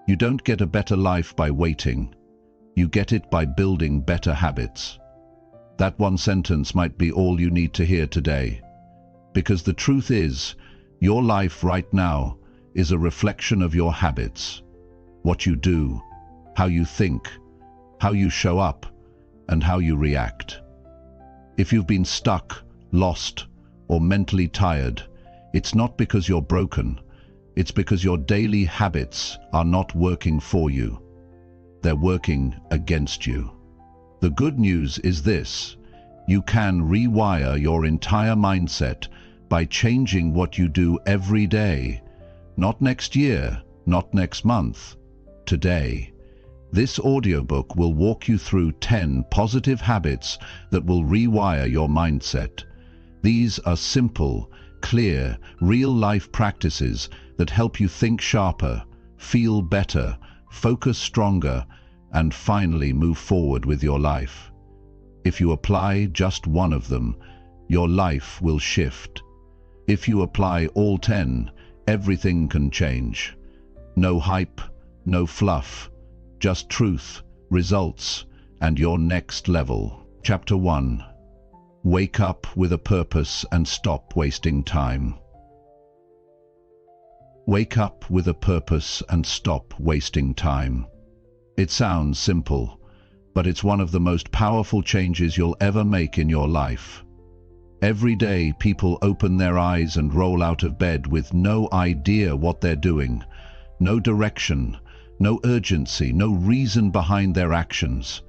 You don't get a better life by waiting. You get it by building better habits. That one sentence might be all you need to hear today. Because the truth is, your life right now is a reflection of your habits. What you do, how you think, how you show up, and how you react. If you've been stuck, lost, or mentally tired, it's not because you're broken. It's because your daily habits are not working for you. They're working against you. The good news is this: you can rewire your entire mindset by changing what you do every day. Not next year, not next month, today. This audiobook will walk you through 10 positive habits that will rewire your mindset. These are simple, clear, real-life practices that help you think sharper, feel better, focus stronger, and finally move forward with your life. If you apply just one of them, your life will shift. If you apply all 10, everything can change. No hype, no fluff, just truth, results, and your next level. Chapter 1. Wake up with a purpose and stop wasting time. Wake up with a purpose and stop wasting time. It sounds simple, but it's one of the most powerful changes you'll ever make in your life. Every day, people open their eyes and roll out of bed with no idea what they're doing, no direction, no urgency, no reason behind their actions.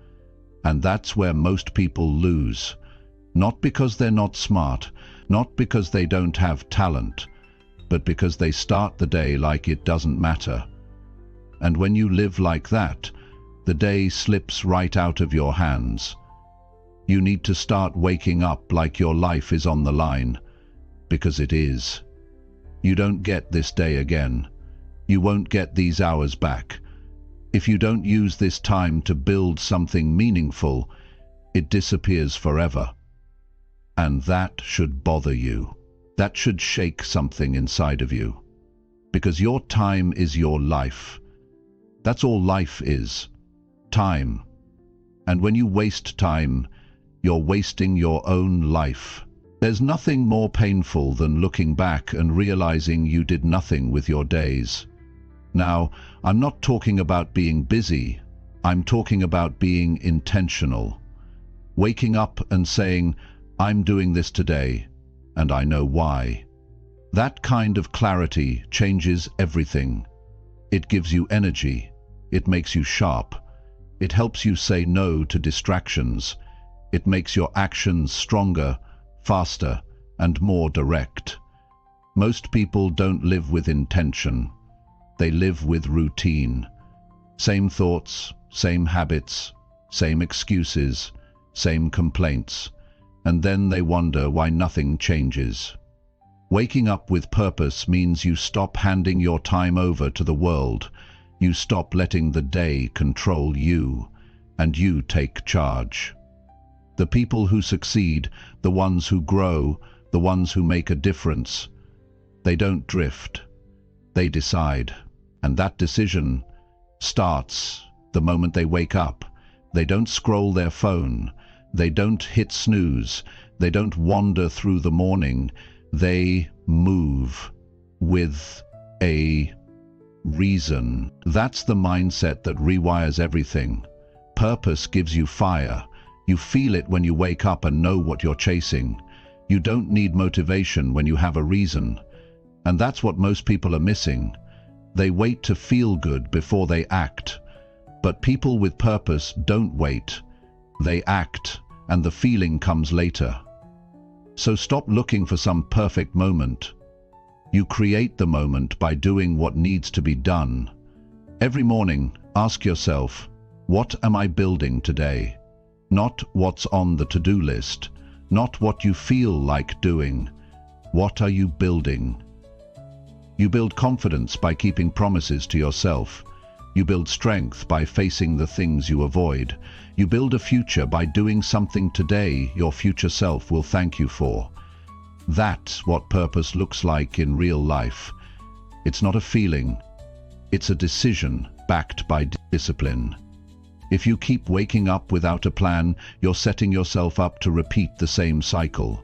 And that's where most people lose. Not because they're not smart, not because they don't have talent, but because they start the day like it doesn't matter. And when you live like that, the day slips right out of your hands. You need to start waking up like your life is on the line, because it is. You don't get this day again. You won't get these hours back. If you don't use this time to build something meaningful, it disappears forever. And that should bother you. That should shake something inside of you. Because your time is your life. That's all life is. Time. And when you waste time, you're wasting your own life. There's nothing more painful than looking back and realizing you did nothing with your days. Now, I'm not talking about being busy. I'm talking about being intentional. Waking up and saying, I'm doing this today, and I know why. That kind of clarity changes everything. It gives you energy. It makes you sharp. It helps you say no to distractions. It makes your actions stronger, faster, and more direct. Most people don't live with intention. They live with routine. Same thoughts, same habits, same excuses, same complaints. And then they wonder why nothing changes. Waking up with purpose means you stop handing your time over to the world. You stop letting the day control you, and you take charge. The people who succeed, the ones who grow, the ones who make a difference, they don't drift. They decide. And that decision starts the moment they wake up. They don't scroll their phone. They don't hit snooze. They don't wander through the morning. They move with a reason. That's the mindset that rewires everything. Purpose gives you fire. You feel it when you wake up and know what you're chasing. You don't need motivation when you have a reason. And that's what most people are missing. They wait to feel good before they act. But people with purpose don't wait. They act, and the feeling comes later. So stop looking for some perfect moment. You create the moment by doing what needs to be done. Every morning, ask yourself, what am I building today? Not what's on the to-do list, not what you feel like doing. What are you building? You build confidence by keeping promises to yourself. You build strength by facing the things you avoid. You build a future by doing something today your future self will thank you for. That's what purpose looks like in real life. It's not a feeling. It's a decision. backed by discipline. If you keep waking up without a plan, you're setting yourself up to repeat the same cycle.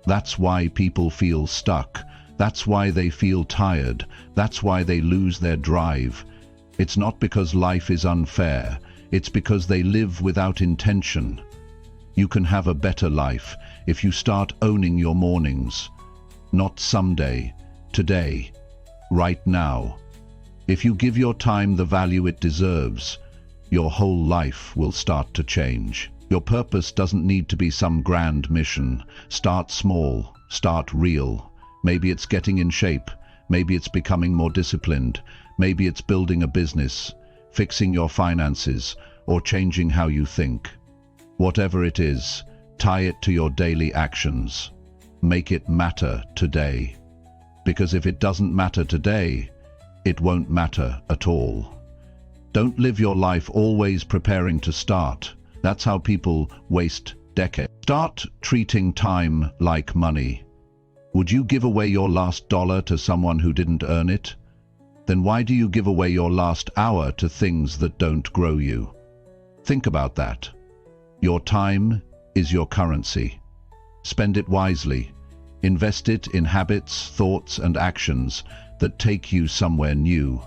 That's why people feel stuck. That's why they feel tired. That's why they lose their drive. It's not because life is unfair. It's because they live without intention. You can have a better life if you start owning your mornings. Not someday, today, right now. If you give your time the value it deserves, your whole life will start to change. Your purpose doesn't need to be some grand mission. Start small, start real. Maybe it's getting in shape, maybe it's becoming more disciplined, maybe it's building a business, fixing your finances, or changing how you think. Whatever it is, tie it to your daily actions. Make it matter today. Because if it doesn't matter today, it won't matter at all. Don't live your life always preparing to start. That's how people waste decades. Start treating time like money. Would you give away your last dollar to someone who didn't earn it? Then why do you give away your last hour to things that don't grow you? Think about that. Your time is your currency. Spend it wisely. Invest it in habits, thoughts, and actions that take you somewhere new.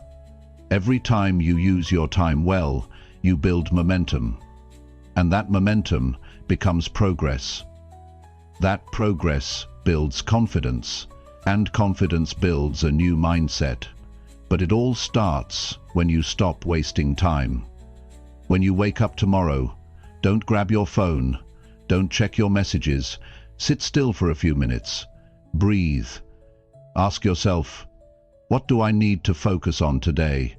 Every time you use your time well, you build momentum. And that momentum becomes progress. That progress builds confidence, and confidence builds a new mindset. But it all starts when you stop wasting time. When you wake up tomorrow, don't grab your phone, don't check your messages, sit still for a few minutes, breathe. Ask yourself, what do I need to focus on today?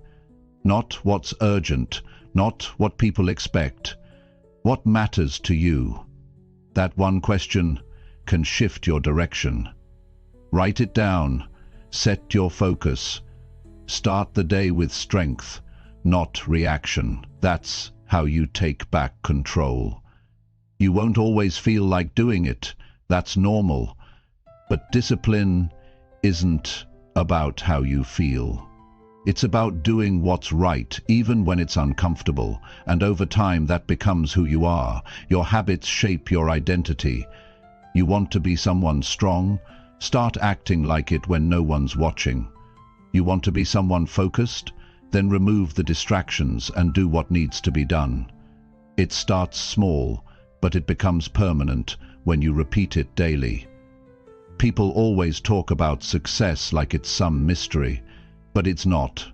Not what's urgent, not what people expect. What matters to you? That one question can shift your direction. Write it down, set your focus. Start the day with strength, not reaction. That's how you take back control. You won't always feel like doing it, that's normal. But discipline isn't about how you feel. It's about doing what's right, even when it's uncomfortable, and over time that becomes who you are. Your habits shape your identity. You want to be someone strong? Start acting like it when no one's watching. You want to be someone focused? Then remove the distractions and do what needs to be done. It starts small, but it becomes permanent when you repeat it daily. People always talk about success like it's some mystery, but it's not.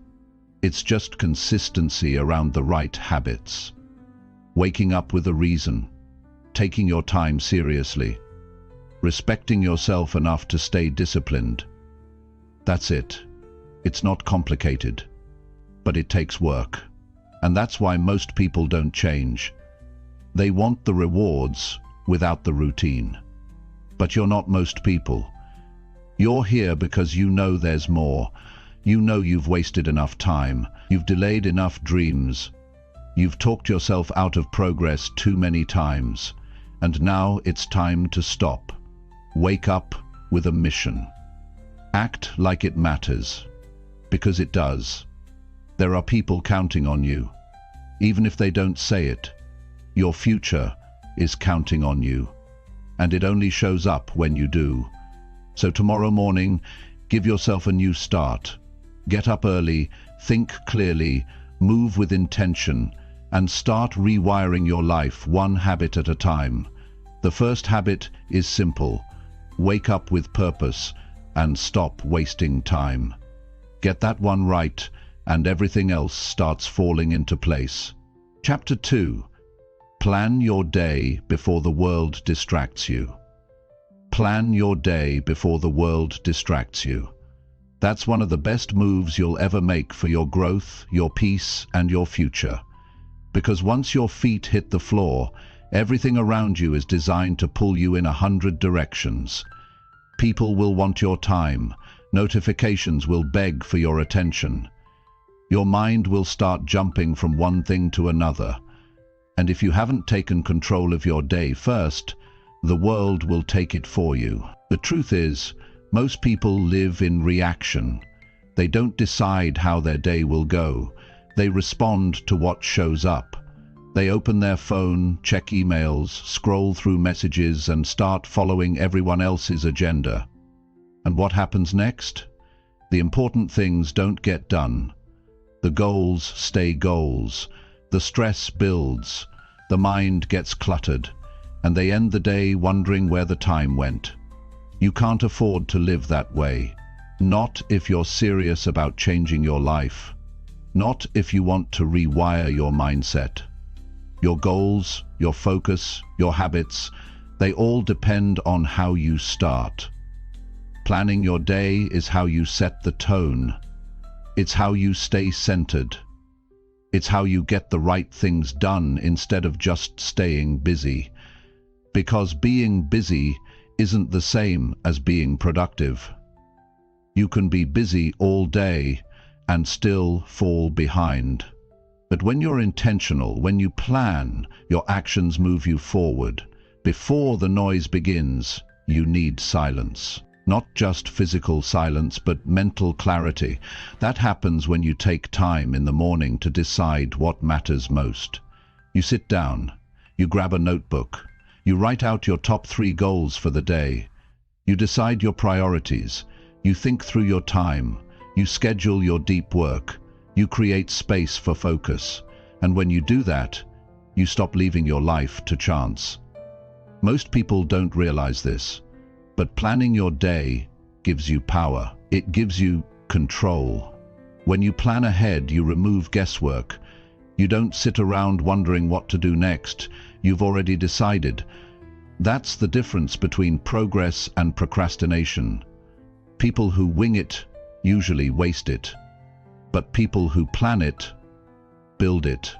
It's just consistency around the right habits. Waking up with a reason, taking your time seriously, respecting yourself enough to stay disciplined. That's it. It's not complicated, but it takes work. And that's why most people don't change. They want the rewards without the routine. But you're not most people. You're here because you know there's more. You know you've wasted enough time. You've delayed enough dreams. You've talked yourself out of progress too many times. And now it's time to stop. Wake up with a mission. Act like it matters. Because it does. There are people counting on you. Even if they don't say it, your future is counting on you. And it only shows up when you do. So tomorrow morning, give yourself a new start. Get up early, think clearly, move with intention, and start rewiring your life one habit at a time. The first habit is simple. Wake up with purpose and stop wasting time. Get that one right, and everything else starts falling into place. Chapter 2. Plan your day before the world distracts you. Plan your day before the world distracts you. That's one of the best moves you'll ever make for your growth, your peace, and your future. Because once your feet hit the floor, everything around you is designed to pull you in 100 directions. People will want your time. Notifications will beg for your attention. Your mind will start jumping from one thing to another. And if you haven't taken control of your day first, the world will take it for you. The truth is, most people live in reaction. They don't decide how their day will go. They respond to what shows up. They open their phone, check emails, scroll through messages, and start following everyone else's agenda. And what happens next? The important things don't get done. The goals stay goals. The stress builds. The mind gets cluttered. And they end the day wondering where the time went. You can't afford to live that way. Not if you're serious about changing your life. Not if you want to rewire your mindset. Your goals, your focus, your habits, they all depend on how you start. Planning your day is how you set the tone. It's how you stay centered. It's how you get the right things done instead of just staying busy. Because being busy isn't the same as being productive. You can be busy all day and still fall behind. But when you're intentional, when you plan, your actions move you forward. Before the noise begins, you need silence. Not just physical silence, but mental clarity. That happens when you take time in the morning to decide what matters most. You sit down, you grab a notebook, you write out your top 3 goals for the day. You decide your priorities, you think through your time, you schedule your deep work, you create space for focus. And when you do that, you stop leaving your life to chance. Most people don't realize this. But planning your day gives you power. It gives you control. When you plan ahead, you remove guesswork. You don't sit around wondering what to do next. You've already decided. That's the difference between progress and procrastination. People who wing it usually waste it. But people who plan it build it.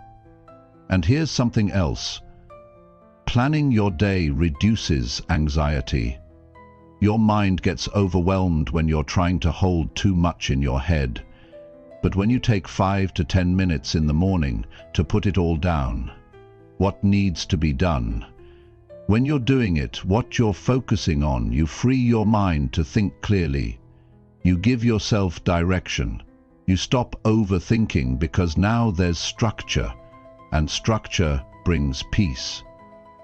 And here's something else. Planning your day reduces anxiety. Your mind gets overwhelmed when you're trying to hold too much in your head. But when you take 5 to 10 minutes in the morning to put it all down, what needs to be done, when you're doing it, what you're focusing on, you free your mind to think clearly. You give yourself direction. You stop overthinking because now there's structure, and structure brings peace.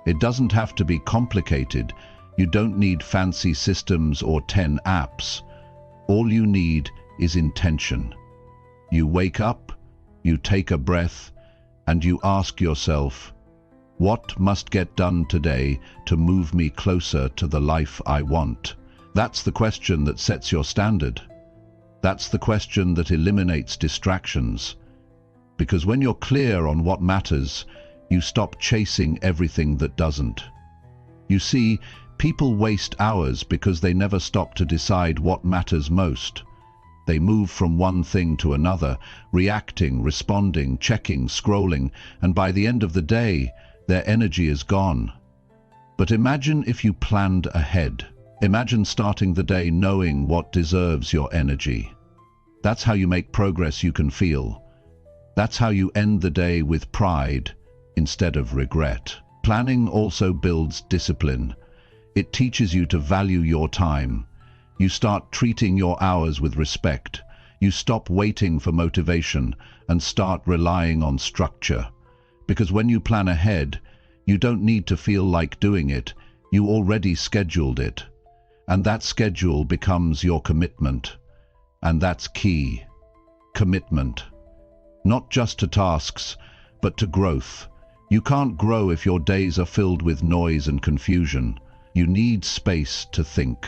It doesn't have to be complicated. You don't need fancy systems or 10 apps. All you need is intention. You wake up, you take a breath, and you ask yourself, what must get done today to move me closer to the life I want? That's the question that sets your standard. That's the question that eliminates distractions. Because when you're clear on what matters, you stop chasing everything that doesn't. You see, people waste hours because they never stop to decide what matters most. They move from one thing to another, reacting, responding, checking, scrolling, and by the end of the day, their energy is gone. But imagine if you planned ahead. Imagine starting the day knowing what deserves your energy. That's how you make progress you can feel. That's how you end the day with pride instead of regret. Planning also builds discipline. It teaches you to value your time. You start treating your hours with respect. You stop waiting for motivation and start relying on structure. Because when you plan ahead, you don't need to feel like doing it. You already scheduled it. And that schedule becomes your commitment. And that's key. Commitment. Not just to tasks, but to growth. You can't grow if your days are filled with noise and confusion. You need space to think.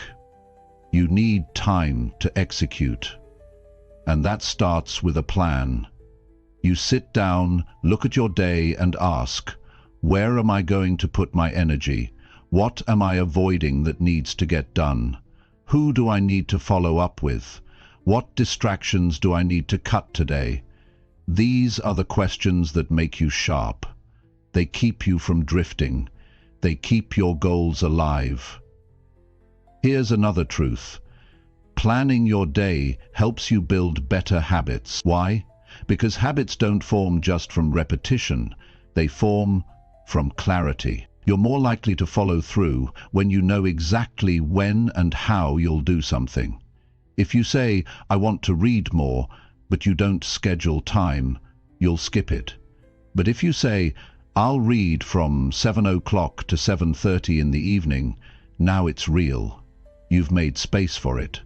You need time to execute. And that starts with a plan. You sit down, look at your day and ask, where am I going to put my energy? What am I avoiding that needs to get done? Who do I need to follow up with? What distractions do I need to cut today? These are the questions that make you sharp. They keep you from drifting. They keep your goals alive. Here's another truth. Planning your day helps you build better habits. Why? Because habits don't form just from repetition. They form from clarity. You're more likely to follow through when you know exactly when and how you'll do something. If you say, I want to read more, but you don't schedule time, you'll skip it. But if you say, I'll read from 7 o'clock to 7:30 in the evening, now it's real. You've made space for it.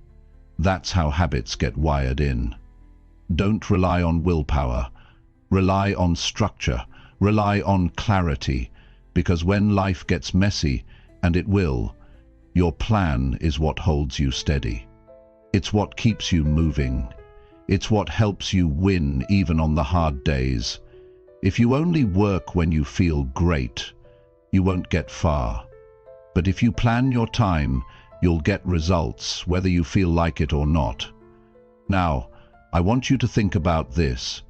That's how habits get wired in. Don't rely on willpower. Rely on structure. Rely on clarity. Because when life gets messy, and it will, your plan is what holds you steady. It's what keeps you moving. It's what helps you win even on the hard days. If you only work when you feel great, you won't get far. But if you plan your time, you'll get results, whether you feel like it or not. Now, I want you to think about this.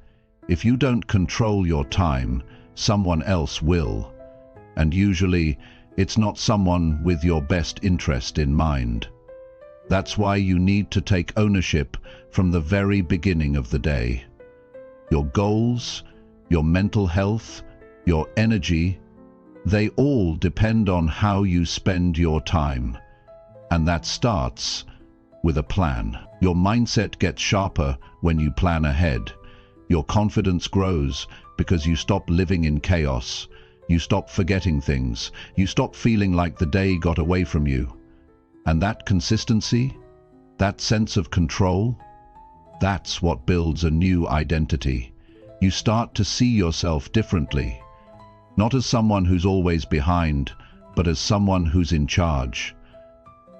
If you don't control your time, someone else will. And usually, it's not someone with your best interest in mind. That's why you need to take ownership from the very beginning of the day. Your goals, your mental health, your energy, they all depend on how you spend your time. And that starts with a plan. Your mindset gets sharper when you plan ahead. Your confidence grows because you stop living in chaos. You stop forgetting things. You stop feeling like the day got away from you. And that consistency, that sense of control, that's what builds a new identity. You start to see yourself differently. Not as someone who's always behind, but as someone who's in charge.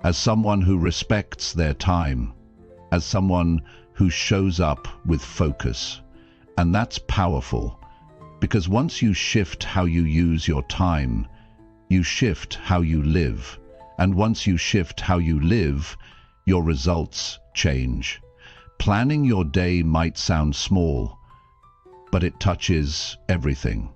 As someone who respects their time. As someone who shows up with focus. And that's powerful, because once you shift how you use your time, you shift how you live. And once you shift how you live, your results change. Planning your day might sound small, but it touches everything.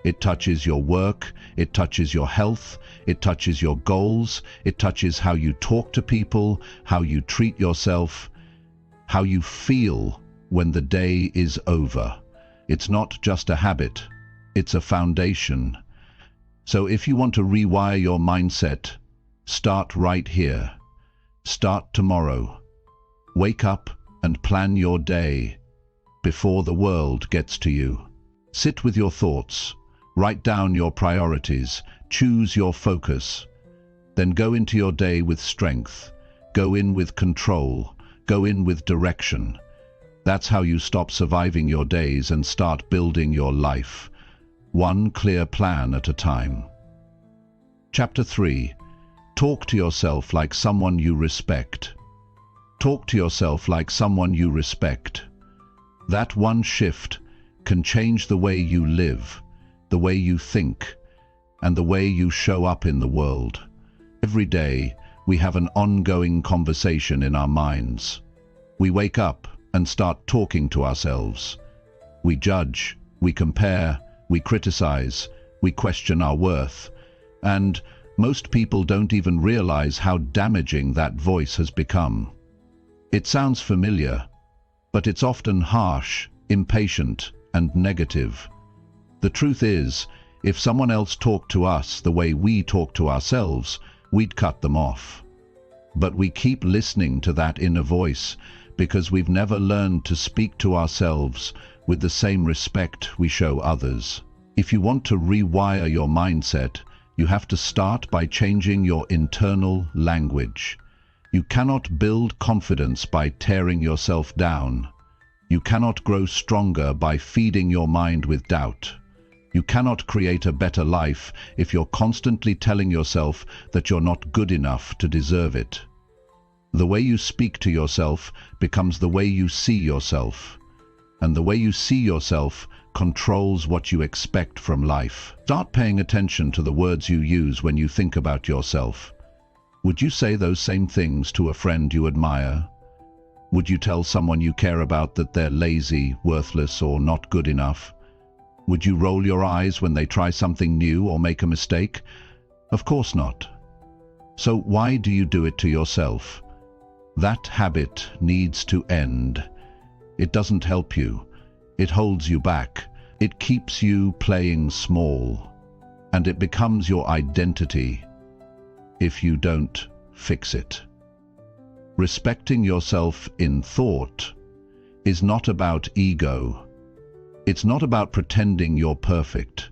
It touches your work, it touches your health, it touches your goals, it touches how you talk to people, how you treat yourself, how you feel when the day is over. It's not just a habit, it's a foundation. So if you want to rewire your mindset, start right here. Start tomorrow. Wake up and plan your day before the world gets to you. Sit with your thoughts. Write down your priorities. Choose your focus. Then go into your day with strength. Go in with control. Go in with direction. That's how you stop surviving your days and start building your life. One clear plan at a time. Chapter 3. Talk to yourself like someone you respect. Talk to yourself like someone you respect. That one shift can change the way you live, the way you think, and the way you show up in the world. Every day, we have an ongoing conversation in our minds. We wake up and start talking to ourselves. We judge, we compare, we criticize, we question our worth, and most people don't even realize how damaging that voice has become. It sounds familiar, but it's often harsh, impatient, and negative. The truth is, if someone else talked to us the way we talk to ourselves, we'd cut them off. But we keep listening to that inner voice because we've never learned to speak to ourselves with the same respect we show others. If you want to rewire your mindset, you have to start by changing your internal language. You cannot build confidence by tearing yourself down. You cannot grow stronger by feeding your mind with doubt. You cannot create a better life if you're constantly telling yourself that you're not good enough to deserve it. The way you speak to yourself becomes the way you see yourself. And the way you see yourself controls what you expect from life. Start paying attention to the words you use when you think about yourself. Would you say those same things to a friend you admire? Would you tell someone you care about that they're lazy, worthless, or not good enough? Would you roll your eyes when they try something new or make a mistake? Of course not. So why do you do it to yourself? That habit needs to end. It doesn't help you. It holds you back. It keeps you playing small. And it becomes your identity if you don't fix it. Respecting yourself in thought is not about ego. It's not about pretending you're perfect.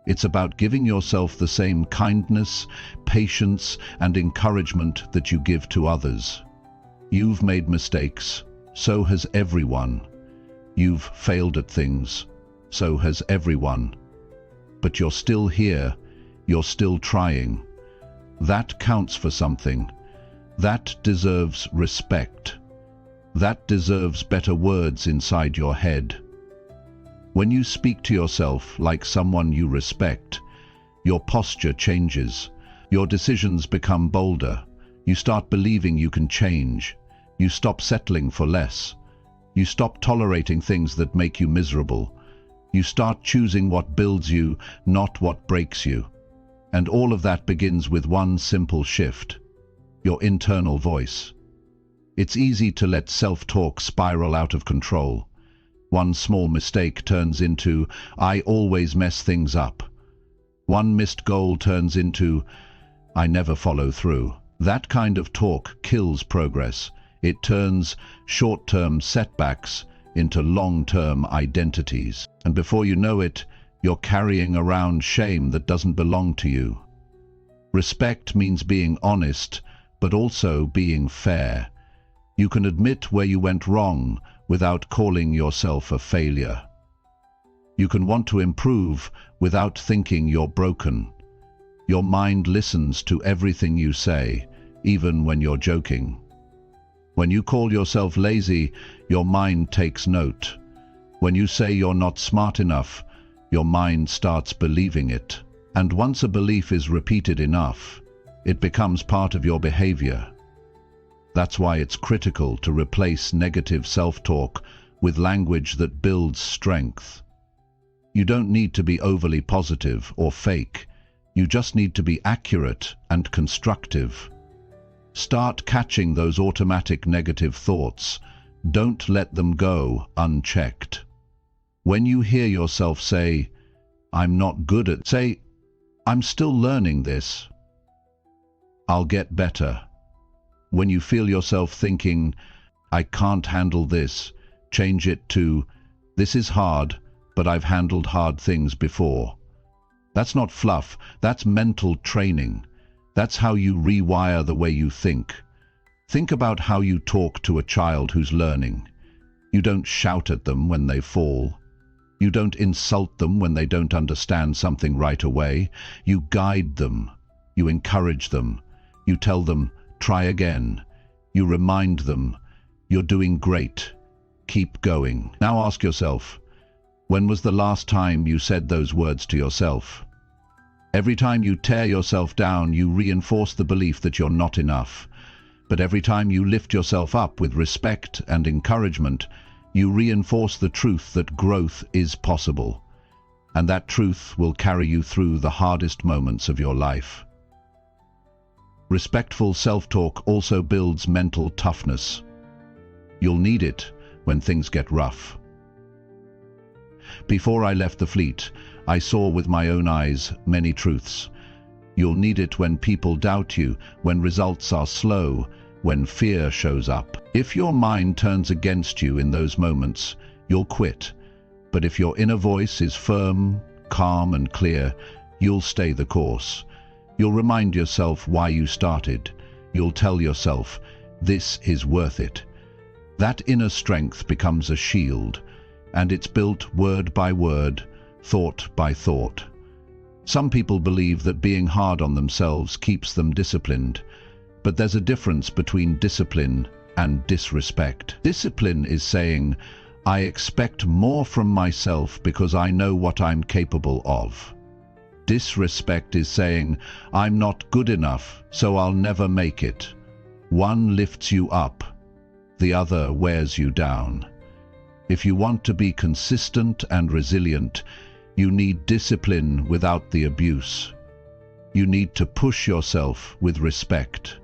It's about giving yourself the same kindness, patience, and encouragement that you give to others. You've made mistakes, so has everyone. You've failed at things, so has everyone. But you're still here, you're still trying. That counts for something. That deserves respect. That deserves better words inside your head. When you speak to yourself like someone you respect, your posture changes. Your decisions become bolder. You start believing you can change. You stop settling for less. You stop tolerating things that make you miserable. You start choosing what builds you, not what breaks you. And all of that begins with one simple shift: your internal voice. It's easy to let self-talk spiral out of control. One small mistake turns into, "I always mess things up." One missed goal turns into, "I never follow through." That kind of talk kills progress. It turns short-term setbacks into long-term identities. And before you know it, you're carrying around shame that doesn't belong to you. Respect means being honest, but also being fair. You can admit where you went wrong without calling yourself a failure. You can want to improve without thinking you're broken. Your mind listens to everything you say, even when you're joking. When you call yourself lazy, your mind takes note. When you say you're not smart enough, your mind starts believing it. And once a belief is repeated enough, it becomes part of your behavior. That's why it's critical to replace negative self-talk with language that builds strength. You don't need to be overly positive or fake. You just need to be accurate and constructive. Start catching those automatic negative thoughts. Don't let them go unchecked. When you hear yourself say, "I'm not good at," say, "I'm still learning this. I'll get better." When you feel yourself thinking, "I can't handle this," change it to, "This is hard, but I've handled hard things before." That's not fluff, that's mental training. That's how you rewire the way you think. Think about how you talk to a child who's learning. You don't shout at them when they fall. You don't insult them when they don't understand something right away. You guide them. You encourage them. You tell them, "Try again." You remind them, "You're doing great. Keep going." Now ask yourself, when was the last time you said those words to yourself? Every time you tear yourself down, you reinforce the belief that you're not enough. But every time you lift yourself up with respect and encouragement, you reinforce the truth that growth is possible. And that truth will carry you through the hardest moments of your life. Respectful self-talk also builds mental toughness. You'll need it when things get rough. Before I left the fleet, I saw with my own eyes many truths. You'll need it when people doubt you, when results are slow, when fear shows up. If your mind turns against you in those moments, you'll quit. But if your inner voice is firm, calm, and clear, you'll stay the course. You'll remind yourself why you started. You'll tell yourself, "This is worth it." That inner strength becomes a shield, and it's built word by word, thought by thought. Some people believe that being hard on themselves keeps them disciplined, but there's a difference between discipline and disrespect. Discipline is saying, "I expect more from myself because I know what I'm capable of." Disrespect is saying, "I'm not good enough, so I'll never make it." One lifts you up, the other wears you down. If you want to be consistent and resilient, you need discipline without the abuse. You need to push yourself with respect.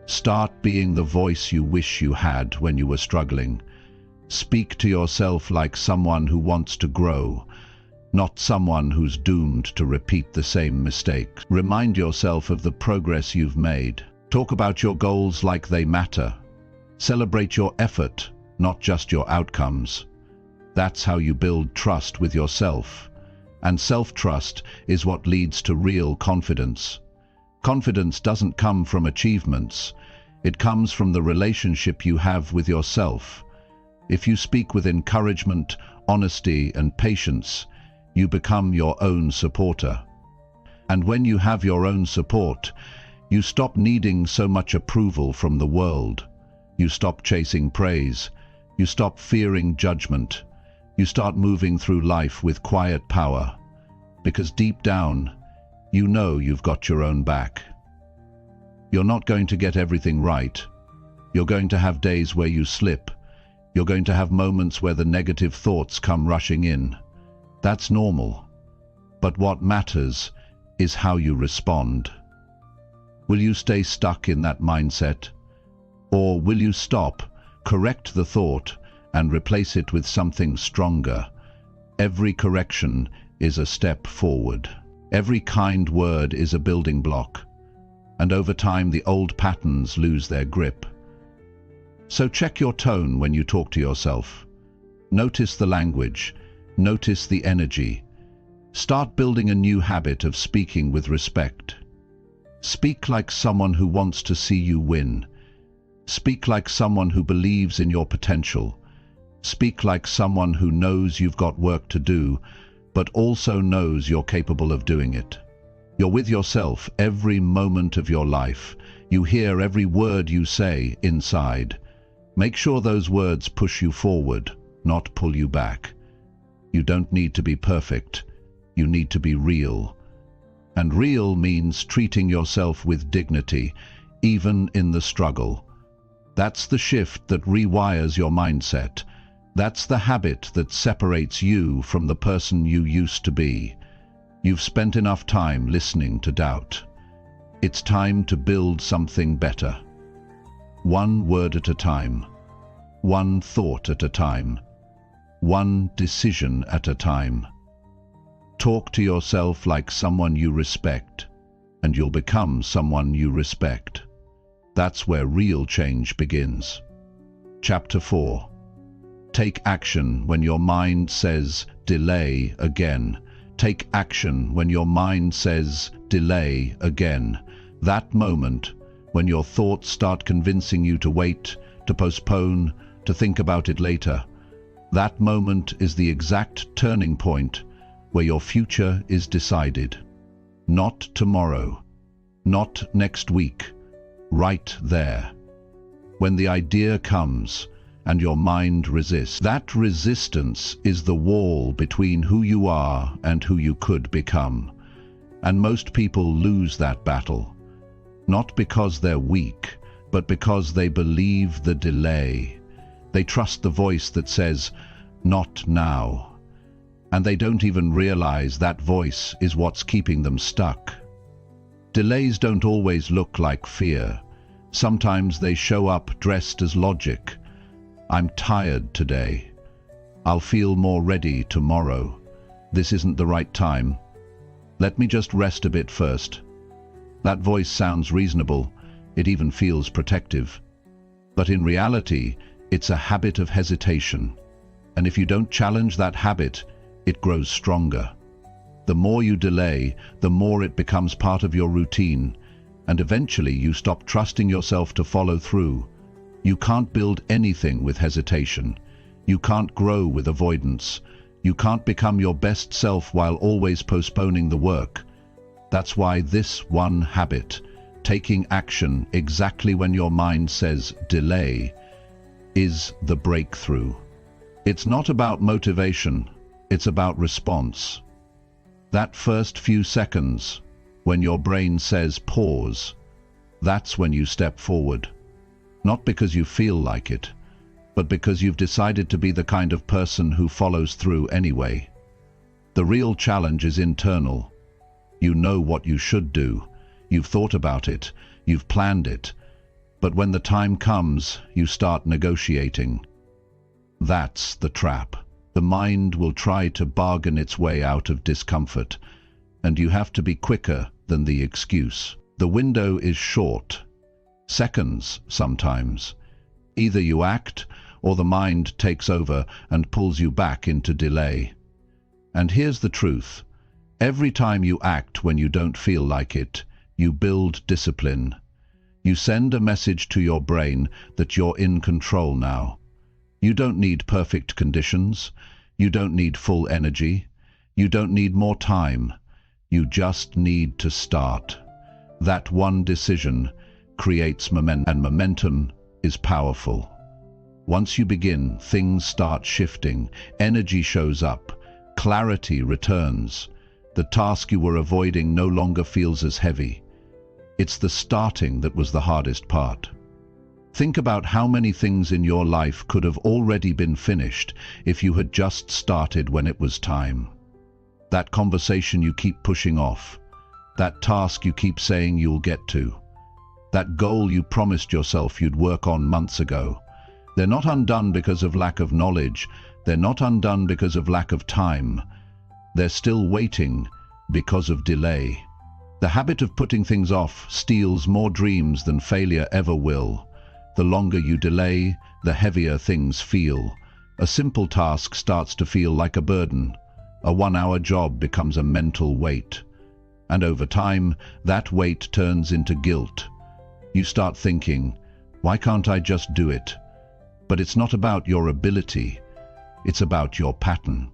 Start being the voice you wish you had when you were struggling. Speak to yourself like someone who wants to grow, not someone who's doomed to repeat the same mistakes. Remind yourself of the progress you've made. Talk about your goals like they matter. Celebrate your effort, not just your outcomes. That's how you build trust with yourself. And self-trust is what leads to real confidence. Confidence doesn't come from achievements. It comes from the relationship you have with yourself. If you speak with encouragement, honesty, and patience, you become your own supporter. And when you have your own support, you stop needing so much approval from the world. You stop chasing praise. You stop fearing judgment. You start moving through life with quiet power. Because deep down, you know you've got your own back. You're not going to get everything right. You're going to have days where you slip. You're going to have moments where the negative thoughts come rushing in. That's normal. But what matters is how you respond. Will you stay stuck in that mindset? Or will you stop, correct the thought, and replace it with something stronger? Every correction is a step forward. Every kind word is a building block. And over time the old patterns lose their grip. So check your tone when you talk to yourself. Notice the language. Notice the energy. Start building a new habit of speaking with respect. Speak like someone who wants to see you win. Speak like someone who believes in your potential. Speak like someone who knows you've got work to do, but also knows you're capable of doing it. You're with yourself every moment of your life. You hear every word you say inside. Make sure those words push you forward, not pull you back. You don't need to be perfect. You need to be real. And real means treating yourself with dignity, even in the struggle. That's the shift that rewires your mindset. That's the habit that separates you from the person you used to be. You've spent enough time listening to doubt. It's time to build something better. One word at a time. One thought at a time. One decision at a time. Talk to yourself like someone you respect, and you'll become someone you respect. That's where real change begins. Chapter 4. Take action when your mind says delay again. Take action when your mind says delay again. That moment when your thoughts start convincing you to wait, to postpone, to think about it later. That moment is the exact turning point where your future is decided. Not tomorrow, not next week, right there. When the idea comes and your mind resists, that resistance is the wall between who you are and who you could become. And most people lose that battle, not because they're weak, but because they believe the delay. They trust the voice that says, "Not now." And they don't even realize that voice is what's keeping them stuck. Delays don't always look like fear. Sometimes they show up dressed as logic. I'm tired today. I'll feel more ready tomorrow. This isn't the right time. Let me just rest a bit first. That voice sounds reasonable. It even feels protective. But in reality, it's a habit of hesitation. And if you don't challenge that habit, it grows stronger. The more you delay, the more it becomes part of your routine, and eventually you stop trusting yourself to follow through. You can't build anything with hesitation. You can't grow with avoidance. You can't become your best self while always postponing the work. That's why this one habit, taking action exactly when your mind says delay, is the breakthrough. It's not about motivation, it's about response. That first few seconds, when your brain says pause, that's when you step forward. Not because you feel like it, but because you've decided to be the kind of person who follows through anyway. The real challenge is internal. You know what you should do. You've thought about it. You've planned it. But when the time comes, you start negotiating. That's the trap. The mind will try to bargain its way out of discomfort, and you have to be quicker than the excuse. The window is short. Seconds, sometimes. Either you act or the mind takes over and pulls you back into delay. And here's the truth. Every time you act when you don't feel like it, you build discipline. You send a message to your brain that you're in control now. You don't need perfect conditions. You don't need full energy. You don't need more time. You just need to start. That one decision creates momentum, and momentum is powerful. Once you begin, things start shifting, energy shows up, clarity returns. The task you were avoiding no longer feels as heavy. It's the starting that was the hardest part. Think about how many things in your life could have already been finished if you had just started when it was time. That conversation you keep pushing off, that task you keep saying you'll get to, that goal you promised yourself you'd work on months ago. They're not undone because of lack of knowledge. They're not undone because of lack of time. They're still waiting because of delay. The habit of putting things off steals more dreams than failure ever will. The longer you delay, the heavier things feel. A simple task starts to feel like a burden. A 1-hour job becomes a mental weight. And over time, that weight turns into guilt. You start thinking, why can't I just do it? But it's not about your ability. It's about your pattern.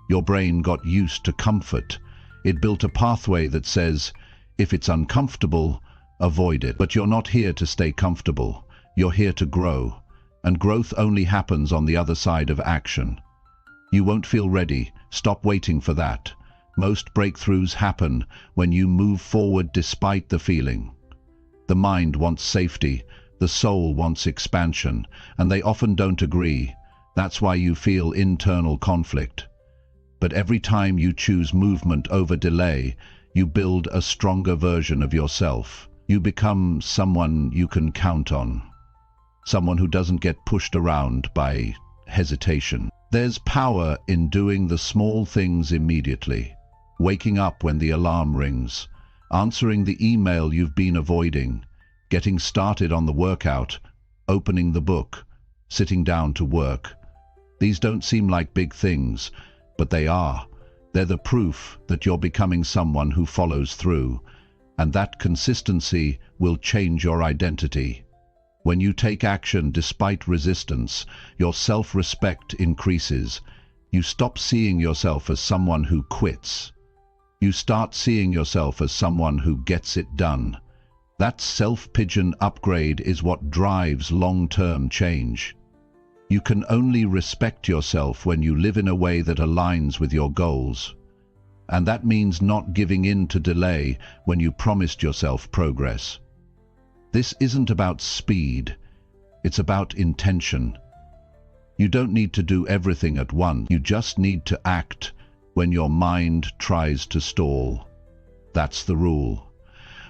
Your brain got used to comfort. It built a pathway that says, if it's uncomfortable, avoid it. But you're not here to stay comfortable. You're here to grow. And growth only happens on the other side of action. You won't feel ready. Stop waiting for that. Most breakthroughs happen when you move forward despite the feeling. The mind wants safety. The soul wants expansion. And they often don't agree. That's why you feel internal conflict. But every time you choose movement over delay, you build a stronger version of yourself. You become someone you can count on. Someone who doesn't get pushed around by hesitation. There's power in doing the small things immediately. Waking up when the alarm rings. Answering the email you've been avoiding. Getting started on the workout. Opening the book. Sitting down to work. These don't seem like big things, but they are. They're the proof that you're becoming someone who follows through, and that consistency will change your identity. When you take action despite resistance, your self-respect increases. You stop seeing yourself as someone who quits. You start seeing yourself as someone who gets it done. That self-pigeon upgrade is what drives long-term change. You can only respect yourself when you live in a way that aligns with your goals. And that means not giving in to delay when you promised yourself progress. This isn't about speed, it's about intention. You don't need to do everything at once, you just need to act when your mind tries to stall. That's the rule.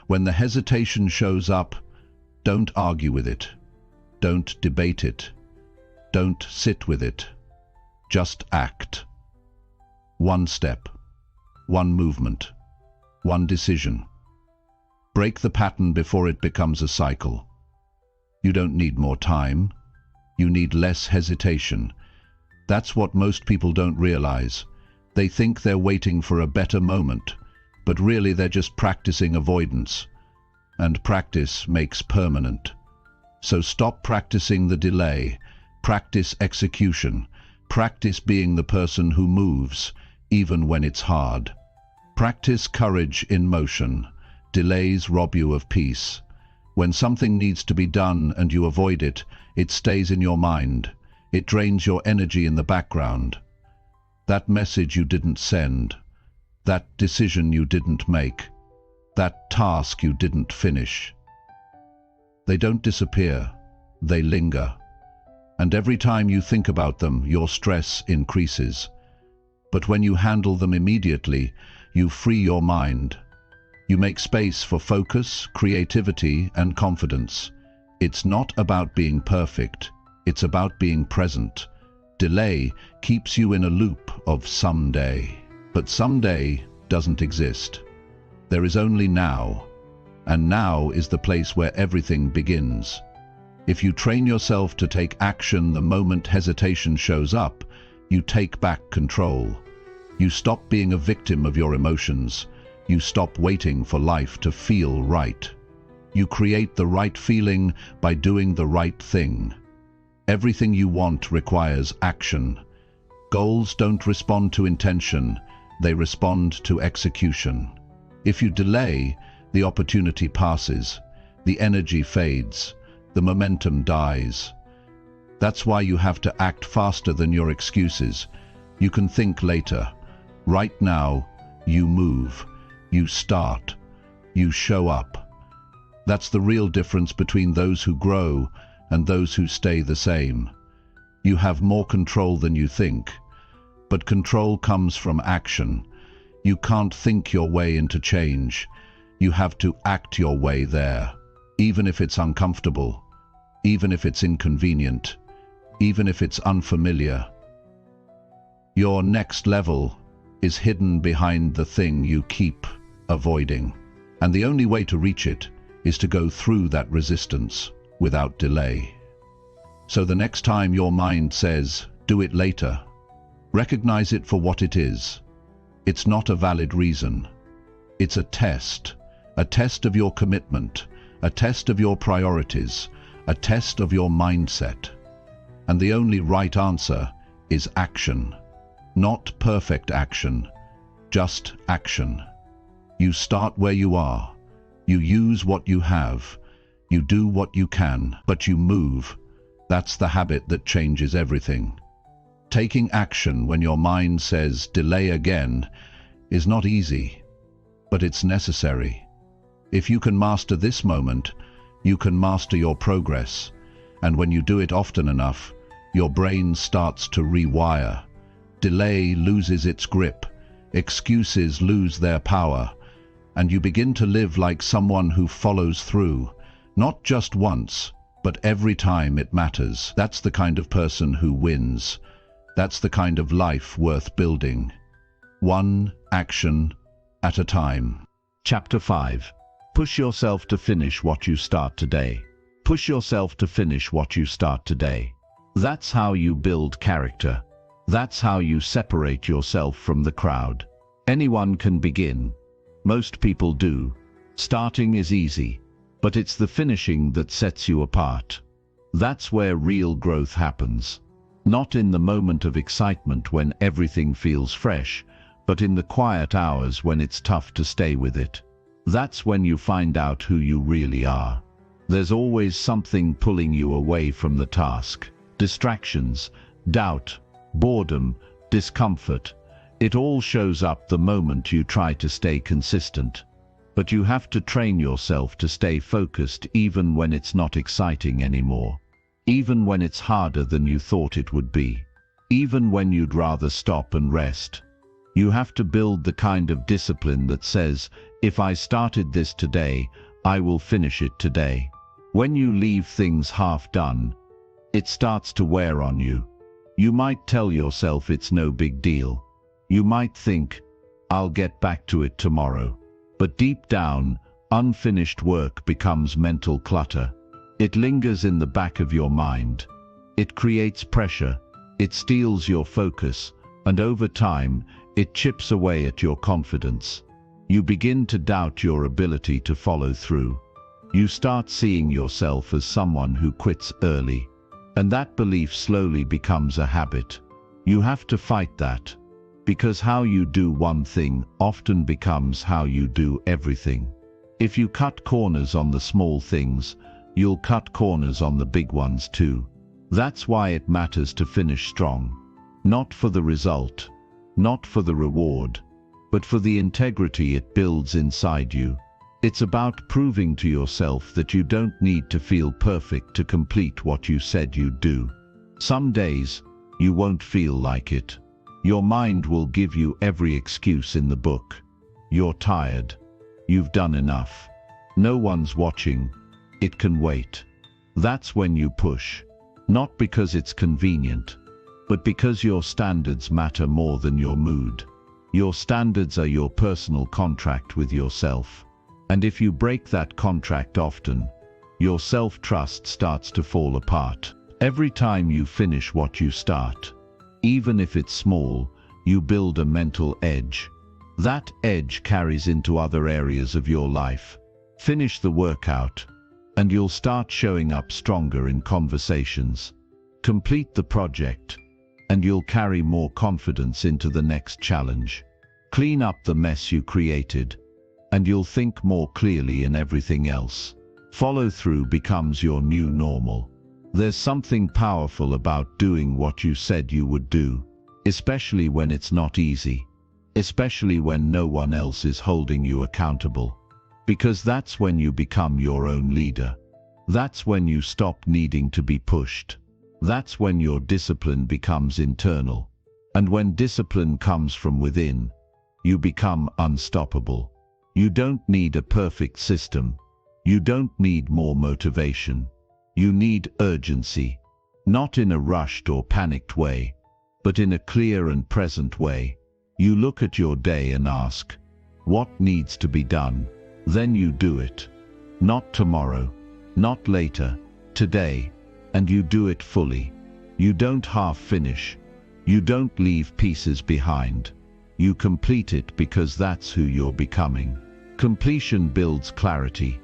When the hesitation shows up, don't argue with it. Don't debate it. Don't sit with it. Just act. One step, one movement, one decision. Break the pattern before it becomes a cycle. You don't need more time. You need less hesitation. That's what most people don't realize. They think they're waiting for a better moment, but really they're just practicing avoidance. And practice makes permanent. So stop practicing the delay. Practice execution. Practice being the person who moves, even when it's hard. Practice courage in motion. Delays rob you of peace. When something needs to be done and you avoid it, it stays in your mind. It drains your energy in the background. That message you didn't send. That decision you didn't make. That task you didn't finish. They don't disappear. They linger. And every time you think about them, your stress increases. But when you handle them immediately, you free your mind. You make space for focus, creativity, and confidence. It's not about being perfect. It's about being present. Delay keeps you in a loop of someday. But someday doesn't exist. There is only now. And now is the place where everything begins. If you train yourself to take action the moment hesitation shows up, you take back control. You stop being a victim of your emotions. You stop waiting for life to feel right. You create the right feeling by doing the right thing. Everything you want requires action. Goals don't respond to intention, they respond to execution. If you delay, the opportunity passes, the energy fades, the momentum dies. That's why you have to act faster than your excuses. You can think later. Right now, you move, you start, you show up. That's the real difference between those who grow and those who stay the same. You have more control than you think, but control comes from action. You can't think your way into change. You have to act your way there, even if it's uncomfortable, even if it's inconvenient, even if it's unfamiliar. Your next level is hidden behind the thing you keep avoiding, and the only way to reach it is to go through that resistance without delay. So the next time your mind says, "Do it later," recognize it for what it is. It's not a valid reason. It's a test of your commitment, a test of your priorities, a test of your mindset. And the only right answer is action. Not perfect action, just action. You start where you are. You use what you have. You do what you can, but you move. That's the habit that changes everything. Taking action when your mind says delay again is not easy, but it's necessary. If you can master this moment, you can master your progress. And when you do it often enough, your brain starts to rewire. Delay loses its grip, excuses lose their power, and you begin to live like someone who follows through, not just once, but every time it matters. That's the kind of person who wins. That's the kind of life worth building. One action at a time. Chapter 5. Push yourself to finish what you start today. Push yourself to finish what you start today. That's how you build character. That's how you separate yourself from the crowd. Anyone can begin. Most people do. Starting is easy, but it's the finishing that sets you apart. That's where real growth happens. Not in the moment of excitement when everything feels fresh, but in the quiet hours when it's tough to stay with it. That's when you find out who you really are. There's always something pulling you away from the task. Distractions, doubt, boredom, discomfort. It all shows up the moment you try to stay consistent. But you have to train yourself to stay focused even when it's not exciting anymore. Even when it's harder than you thought it would be. Even when you'd rather stop and rest. You have to build the kind of discipline that says, if I started this today, I will finish it today. When you leave things half done, it starts to wear on you. You might tell yourself it's no big deal. You might think, I'll get back to it tomorrow. But deep down, unfinished work becomes mental clutter. It lingers in the back of your mind. It creates pressure. It steals your focus. And over time, it chips away at your confidence. You begin to doubt your ability to follow through. You start seeing yourself as someone who quits early. And that belief slowly becomes a habit. You have to fight that. Because how you do one thing often becomes how you do everything. If you cut corners on the small things, you'll cut corners on the big ones too. That's why it matters to finish strong. Not for the result, not for the reward, but for the integrity it builds inside you. It's about proving to yourself that you don't need to feel perfect to complete what you said you'd do. Some days, you won't feel like it. Your mind will give you every excuse in the book. You're tired. You've done enough. No one's watching. It can wait. That's when you push. Not because it's convenient, but because your standards matter more than your mood. Your standards are your personal contract with yourself. And if you break that contract often, your self-trust starts to fall apart. Every time you finish what you start, even if it's small, you build a mental edge. That edge carries into other areas of your life. Finish the workout, and you'll start showing up stronger in conversations. Complete the project, and you'll carry more confidence into the next challenge. Clean up the mess you created, and you'll think more clearly in everything else. Follow through becomes your new normal. There's something powerful about doing what you said you would do, especially when it's not easy, especially when no one else is holding you accountable. Because that's when you become your own leader. That's when you stop needing to be pushed. That's when your discipline becomes internal. And when discipline comes from within, you become unstoppable. You don't need a perfect system. You don't need more motivation. You need urgency. Not in a rushed or panicked way, but in a clear and present way. You look at your day and ask, what needs to be done? Then you do it. Not tomorrow, not later, today, and you do it fully. You don't half finish. You don't leave pieces behind. You complete it because that's who you're becoming. Completion builds clarity.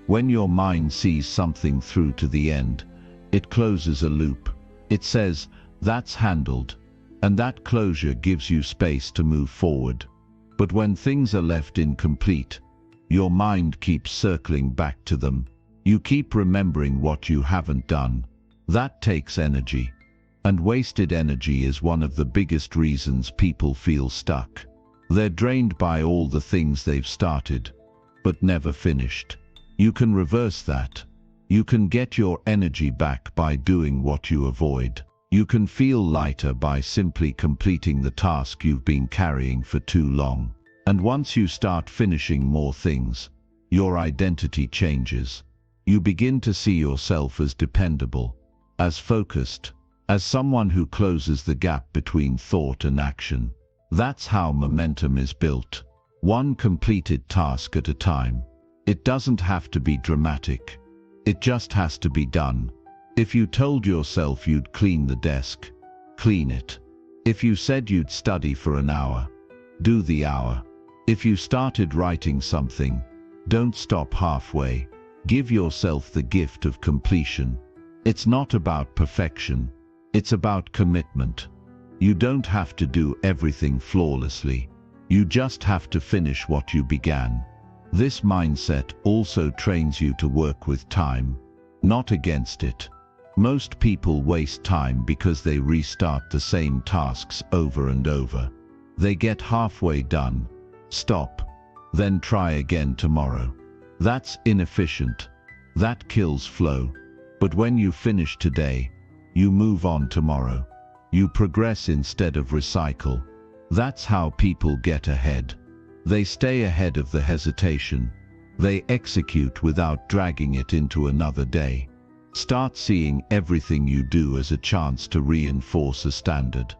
When your mind sees something through to the end, it closes a loop. It says, that's handled, and that closure gives you space to move forward. But when things are left incomplete, your mind keeps circling back to them. You keep remembering what you haven't done. That takes energy. And wasted energy is one of the biggest reasons people feel stuck. They're drained by all the things they've started, but never finished. You can reverse that. You can get your energy back by doing what you avoid. You can feel lighter by simply completing the task you've been carrying for too long. And once you start finishing more things, your identity changes. You begin to see yourself as dependable, as focused, as someone who closes the gap between thought and action. That's how momentum is built. One completed task at a time. It doesn't have to be dramatic. It just has to be done. If you told yourself you'd clean the desk, clean it. If you said you'd study for an hour, do the hour. If you started writing something, don't stop halfway. Give yourself the gift of completion. It's not about perfection. It's about commitment. You don't have to do everything flawlessly. You just have to finish what you began. This mindset also trains you to work with time, not against it. Most people waste time because they restart the same tasks over and over. They get halfway done, stop, then try again tomorrow. That's inefficient. That kills flow. But when you finish today, you move on tomorrow. You progress instead of recycle. That's how people get ahead. They stay ahead of the hesitation. They execute without dragging it into another day. Start seeing everything you do as a chance to reinforce a standard.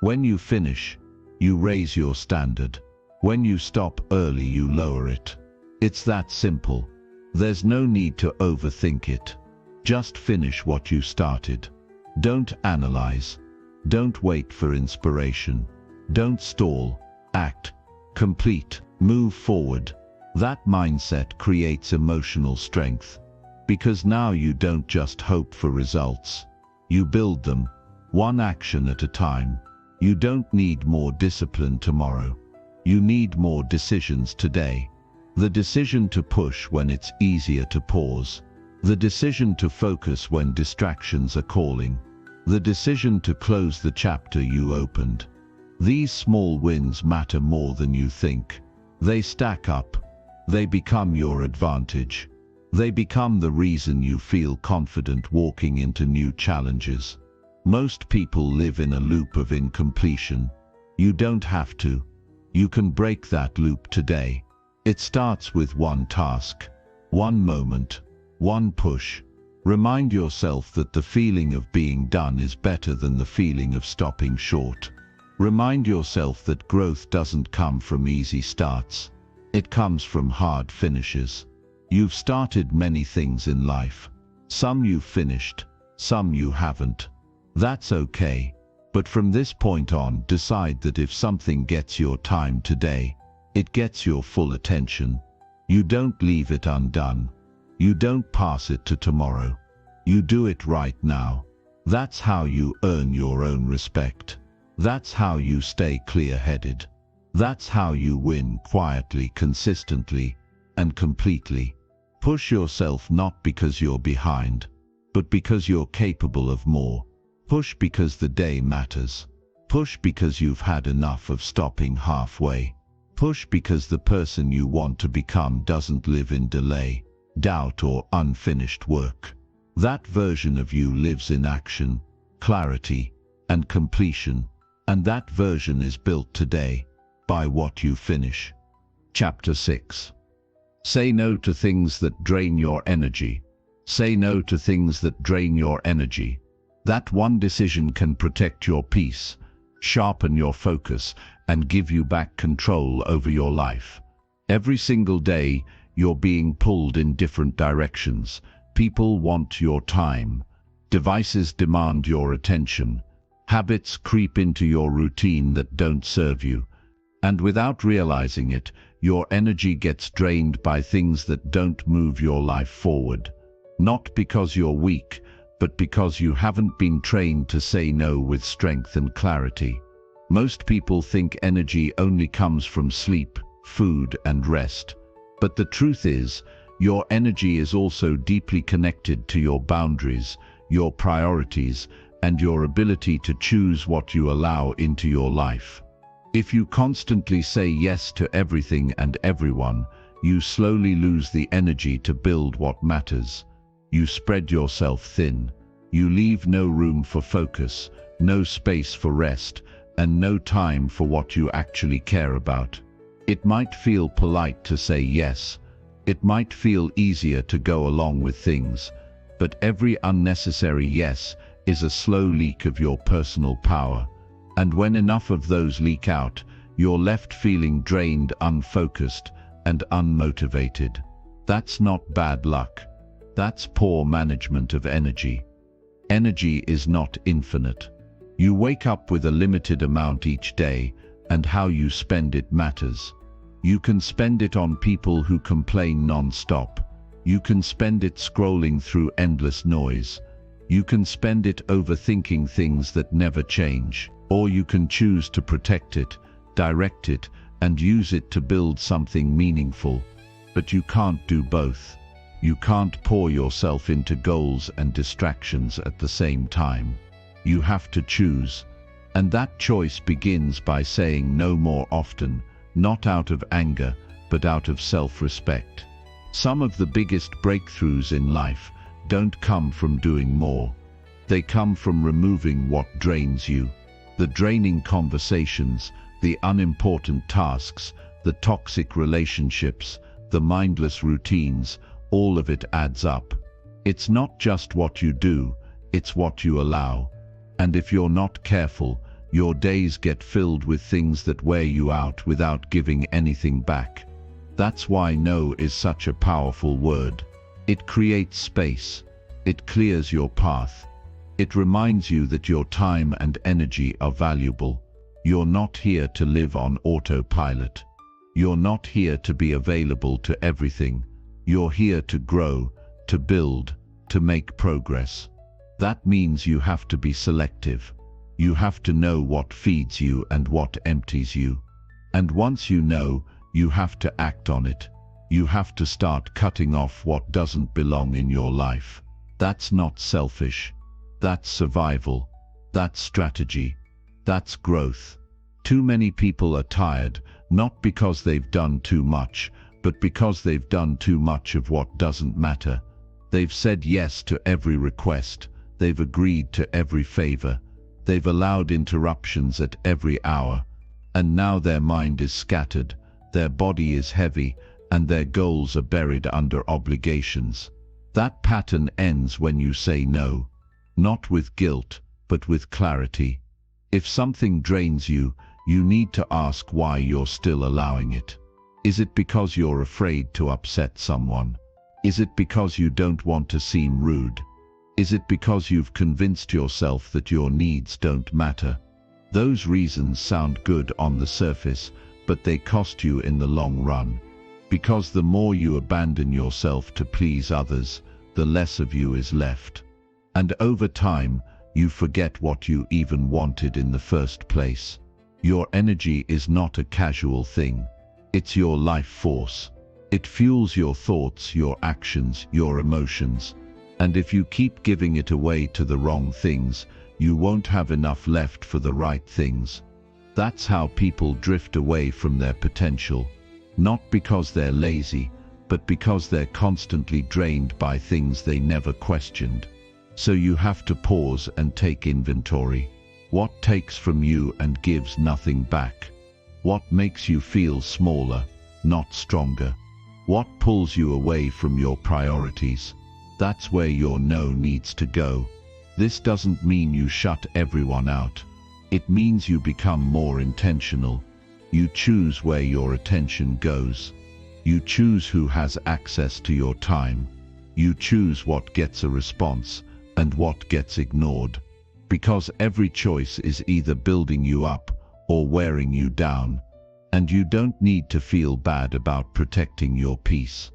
When you finish, you raise your standard. When you stop early, you lower it. It's that simple. There's no need to overthink it. Just finish what you started. Don't analyze. Don't wait for inspiration. Don't stall. Act. Complete. Move forward. That mindset creates emotional strength. Because now you don't just hope for results. You build them, one action at a time. You don't need more discipline tomorrow. You need more decisions today. The decision to push when it's easier to pause. The decision to focus when distractions are calling. The decision to close the chapter you opened. These small wins matter more than you think. They stack up. They become your advantage. They become the reason you feel confident walking into new challenges. Most people live in a loop of incompletion. You don't have to. You can break that loop today. It starts with one task, one moment, one push. Remind yourself that the feeling of being done is better than the feeling of stopping short. Remind yourself that growth doesn't come from easy starts. It comes from hard finishes. You've started many things in life. Some you've finished, some you haven't. That's okay. But from this point on, decide that if something gets your time today, it gets your full attention. You don't leave it undone. You don't pass it to tomorrow. You do it right now. That's how you earn your own respect. That's how you stay clear-headed. That's how you win quietly, consistently, and completely. Push yourself not because you're behind, but because you're capable of more. Push because the day matters. Push because you've had enough of stopping halfway. Push because the person you want to become doesn't live in delay, doubt, or unfinished work. That version of you lives in action, clarity, and completion, and that version is built today by what you finish. Chapter 6. Say no to things that drain your energy. Say no to things that drain your energy. That one decision can protect your peace, sharpen your focus, and give you back control over your life. Every single day, you're being pulled in different directions. People want your time. Devices demand your attention. Habits creep into your routine that don't serve you. And without realizing it, your energy gets drained by things that don't move your life forward. Not because you're weak, but because you haven't been trained to say no with strength and clarity. Most people think energy only comes from sleep, food, and rest. But the truth is, your energy is also deeply connected to your boundaries, your priorities, and your ability to choose what you allow into your life. If you constantly say yes to everything and everyone, you slowly lose the energy to build what matters. You spread yourself thin. You leave no room for focus, no space for rest, and no time for what you actually care about. It might feel polite to say yes. It might feel easier to go along with things. But every unnecessary yes is a slow leak of your personal power. And when enough of those leak out, you're left feeling drained, unfocused, and unmotivated. That's not bad luck. That's poor management of energy. Energy is not infinite. You wake up with a limited amount each day, and how you spend it matters. You can spend it on people who complain non-stop. You can spend it scrolling through endless noise. You can spend it overthinking things that never change. Or you can choose to protect it, direct it, and use it to build something meaningful. But you can't do both. You can't pour yourself into goals and distractions at the same time. You have to choose. And that choice begins by saying no more often, not out of anger, but out of self-respect. Some of the biggest breakthroughs in life don't come from doing more. They come from removing what drains you. The draining conversations, the unimportant tasks, the toxic relationships, the mindless routines, all of it adds up. It's not just what you do, it's what you allow. And if you're not careful, your days get filled with things that wear you out without giving anything back. That's why no is such a powerful word. It creates space. It clears your path. It reminds you that your time and energy are valuable. You're not here to live on autopilot. You're not here to be available to everything. You're here to grow, to build, to make progress. That means you have to be selective. You have to know what feeds you and what empties you. And once you know, you have to act on it. You have to start cutting off what doesn't belong in your life. That's not selfish. That's survival. That's strategy. That's growth. Too many people are tired, not because they've done too much, but because they've done too much of what doesn't matter. They've said yes to every request. They've agreed to every favor. They've allowed interruptions at every hour. And now their mind is scattered, their body is heavy, and their goals are buried under obligations. That pattern ends when you say no. Not with guilt, but with clarity. If something drains you, you need to ask why you're still allowing it. Is it because you're afraid to upset someone? Is it because you don't want to seem rude? Is it because you've convinced yourself that your needs don't matter? Those reasons sound good on the surface, but they cost you in the long run. Because the more you abandon yourself to please others, the less of you is left. And over time, you forget what you even wanted in the first place. Your energy is not a casual thing. It's your life force. It fuels your thoughts, your actions, your emotions. And if you keep giving it away to the wrong things, you won't have enough left for the right things. That's how people drift away from their potential. Not because they're lazy, but because they're constantly drained by things they never questioned. So you have to pause and take inventory. What takes from you and gives nothing back? What makes you feel smaller, not stronger? What pulls you away from your priorities? That's where your no needs to go. This doesn't mean you shut everyone out. It means you become more intentional. You choose where your attention goes. You choose who has access to your time. You choose what gets a response and what gets ignored. Because every choice is either building you up or wearing you down. And you don't need to feel bad about protecting your peace.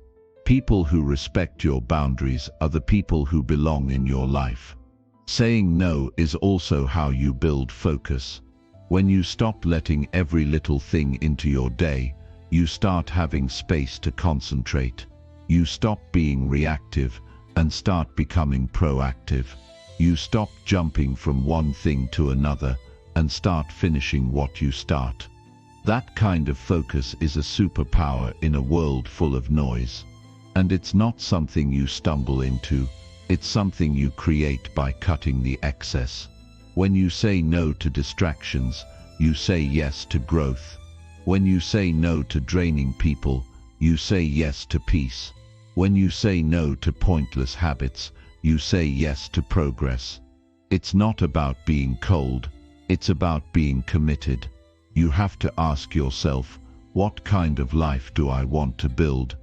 People who respect your boundaries are the people who belong in your life. Saying no is also how you build focus. When you stop letting every little thing into your day, you start having space to concentrate. You stop being reactive and start becoming proactive. You stop jumping from one thing to another and start finishing what you start. That kind of focus is a superpower in a world full of noise. And it's not something you stumble into, it's something you create by cutting the excess. When you say no to distractions, you say yes to growth. When you say no to draining people, you say yes to peace. When you say no to pointless habits, you say yes to progress. It's not about being cold, it's about being committed. You have to ask yourself, what kind of life do I want to build?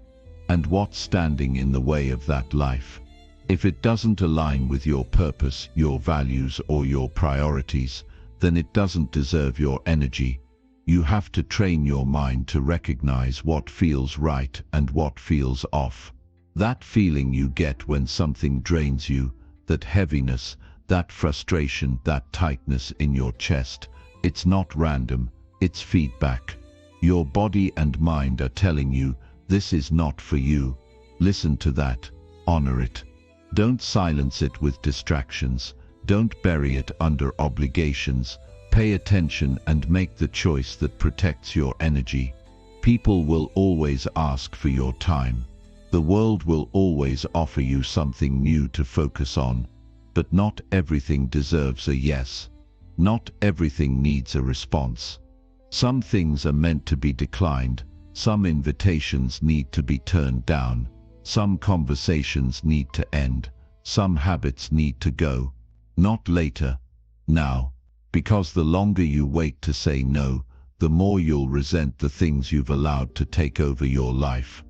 And what's standing in the way of that life? If it doesn't align with your purpose, your values, or your priorities, then it doesn't deserve your energy. You have to train your mind to recognize what feels right and what feels off. That feeling you get when something drains you, that heaviness, that frustration, that tightness in your chest, it's not random, it's feedback. Your body and mind are telling you, this is not for you. Listen to that. Honor it. Don't silence it with distractions. Don't bury it under obligations. Pay attention and make the choice that protects your energy. People will always ask for your time. The world will always offer you something new to focus on. But not everything deserves a yes. Not everything needs a response. Some things are meant to be declined. Some invitations need to be turned down. Some conversations need to end. Some habits need to go. Not later, now. Because the longer you wait to say no, the more you'll resent the things you've allowed to take over your life.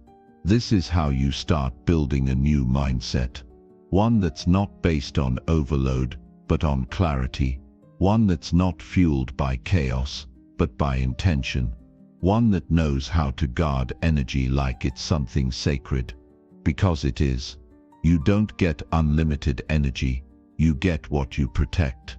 This is how you start building a new mindset. One that's not based on overload, but on clarity. One that's not fueled by chaos, but by intention. One that knows how to guard energy like it's something sacred. Because it is. You don't get unlimited energy, you get what you protect.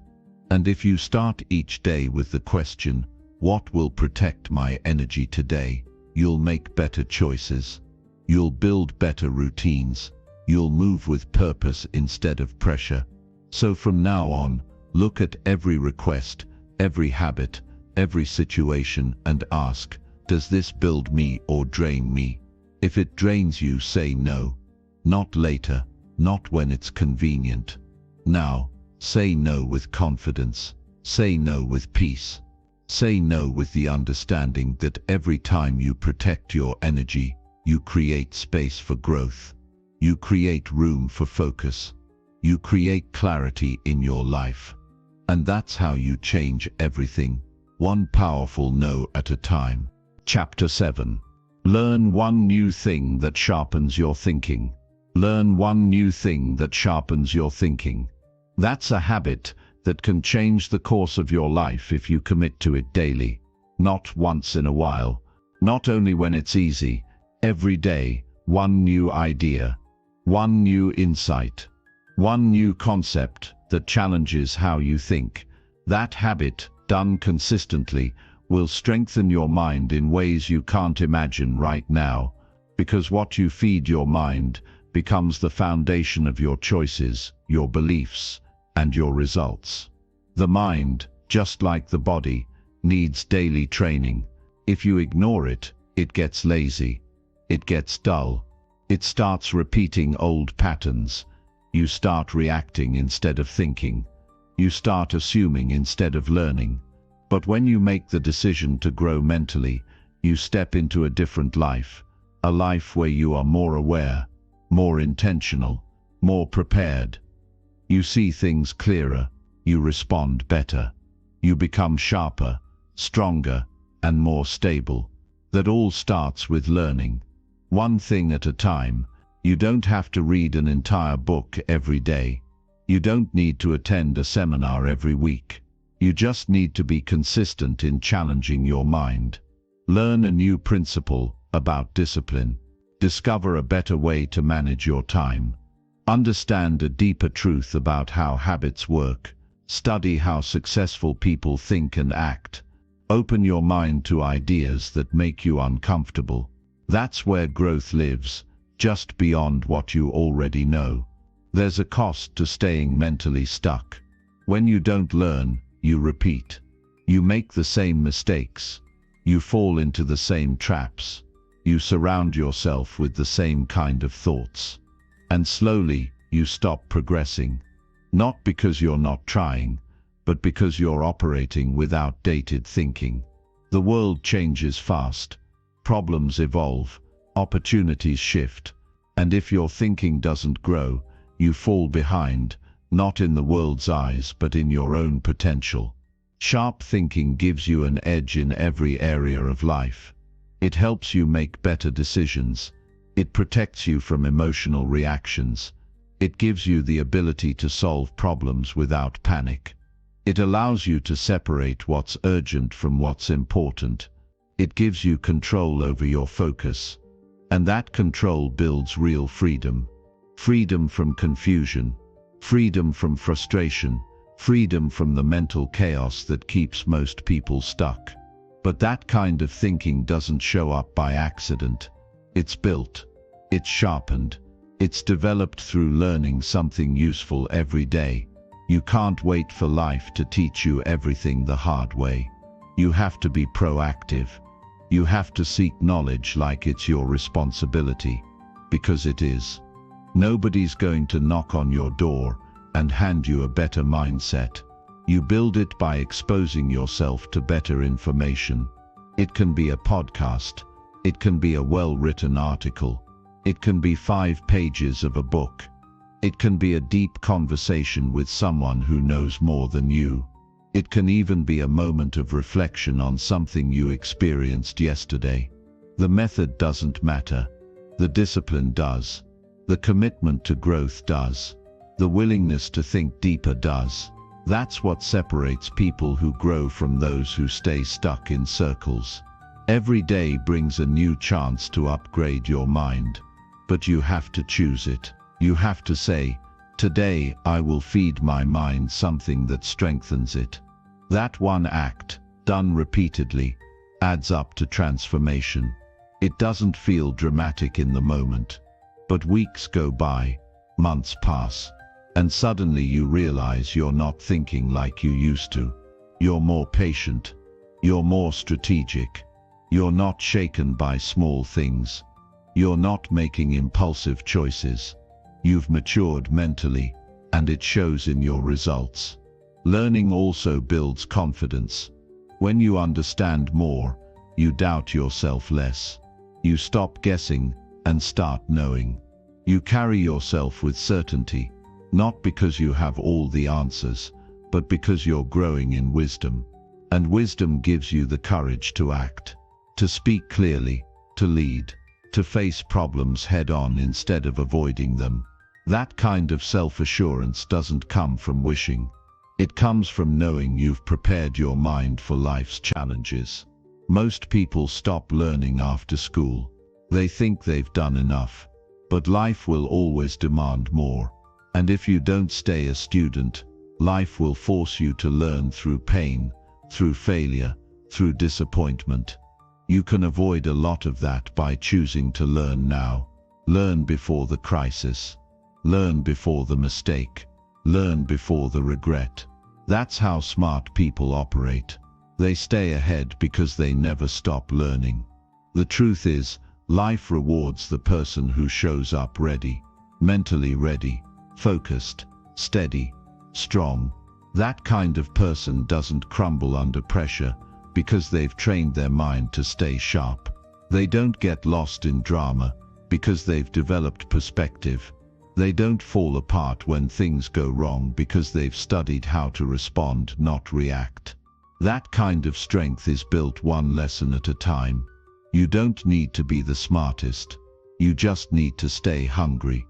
And if you start each day with the question, what will protect my energy today, you'll make better choices. You'll build better routines. You'll move with purpose instead of pressure. So from now on, look at every request, every habit, every situation and ask, does this build me or drain me? If it drains you, say no. Not later, not when it's convenient. Now, say no with confidence. Say no with peace. Say no with the understanding that every time you protect your energy, you create space for growth. You create room for focus. You create clarity in your life. And that's how you change everything, one powerful no at a time. Chapter 7. Learn one new thing that sharpens your thinking. Learn one new thing that sharpens your thinking. That's a habit that can change the course of your life if you commit to it daily. Not once in a while, not only when it's easy. Every day, one new idea, one new insight, one new concept that challenges how you think. That habit, done consistently, will strengthen your mind in ways you can't imagine right now, because what you feed your mind becomes the foundation of your choices, your beliefs, and your results. The mind, just like the body, needs daily training. If you ignore it, it gets lazy. It gets dull. It starts repeating old patterns. You start reacting instead of thinking. You start assuming instead of learning. But when you make the decision to grow mentally, you step into a different life, a life where you are more aware, more intentional, more prepared. You see things clearer, you respond better. You become sharper, stronger, and more stable. That all starts with learning. One thing at a time. You don't have to read an entire book every day. You don't need to attend a seminar every week. You just need to be consistent in challenging your mind. Learn a new principle about discipline. Discover a better way to manage your time. Understand a deeper truth about how habits work. Study how successful people think and act. Open your mind to ideas that make you uncomfortable. That's where growth lives, just beyond what you already know. There's a cost to staying mentally stuck. When you don't learn, you repeat. You make the same mistakes. You fall into the same traps. You surround yourself with the same kind of thoughts. And slowly, you stop progressing. Not because you're not trying, but because you're operating with outdated thinking. The world changes fast. Problems evolve. Opportunities shift. And if your thinking doesn't grow, you fall behind, not in the world's eyes, but in your own potential. Sharp thinking gives you an edge in every area of life. It helps you make better decisions. It protects you from emotional reactions. It gives you the ability to solve problems without panic. It allows you to separate what's urgent from what's important. It gives you control over your focus. And that control builds real freedom. Freedom from confusion. Freedom from frustration. Freedom from the mental chaos that keeps most people stuck. But that kind of thinking doesn't show up by accident. It's built. It's sharpened. It's developed through learning something useful every day. You can't wait for life to teach you everything the hard way. You have to be proactive. You have to seek knowledge like it's your responsibility, because it is. Nobody's going to knock on your door and hand you a better mindset. You build it by exposing yourself to better information. It can be a podcast. It can be a well-written article. It can be 5 pages of a book. It can be a deep conversation with someone who knows more than you. It can even be a moment of reflection on something you experienced yesterday. The method doesn't matter. The discipline does. The commitment to growth does. The willingness to think deeper does. That's what separates people who grow from those who stay stuck in circles. Every day brings a new chance to upgrade your mind. But you have to choose it. You have to say, today I will feed my mind something that strengthens it. That one act, done repeatedly, adds up to transformation. It doesn't feel dramatic in the moment. But weeks go by, months pass, and suddenly you realize you're not thinking like you used to. You're more patient. You're more strategic. You're not shaken by small things. You're not making impulsive choices. You've matured mentally, and it shows in your results. Learning also builds confidence. When you understand more, you doubt yourself less. You stop guessing and start knowing. You carry yourself with certainty, not because you have all the answers, but because you're growing in wisdom. And wisdom gives you the courage to act, to speak clearly, to lead, to face problems head-on instead of avoiding them. That kind of self-assurance doesn't come from wishing. It comes from knowing you've prepared your mind for life's challenges. Most people stop learning after school. They think they've done enough. But life will always demand more. And if you don't stay a student, life will force you to learn through pain, through failure, through disappointment. You can avoid a lot of that by choosing to learn now. Learn before the crisis. Learn before the mistake. Learn before the regret. That's how smart people operate. They stay ahead because they never stop learning. The truth is, life rewards the person who shows up ready, mentally ready, focused, steady, strong. That kind of person doesn't crumble under pressure because they've trained their mind to stay sharp. They don't get lost in drama because they've developed perspective. They don't fall apart when things go wrong because they've studied how to respond, not react. That kind of strength is built one lesson at a time. You don't need to be the smartest. You just need to stay hungry.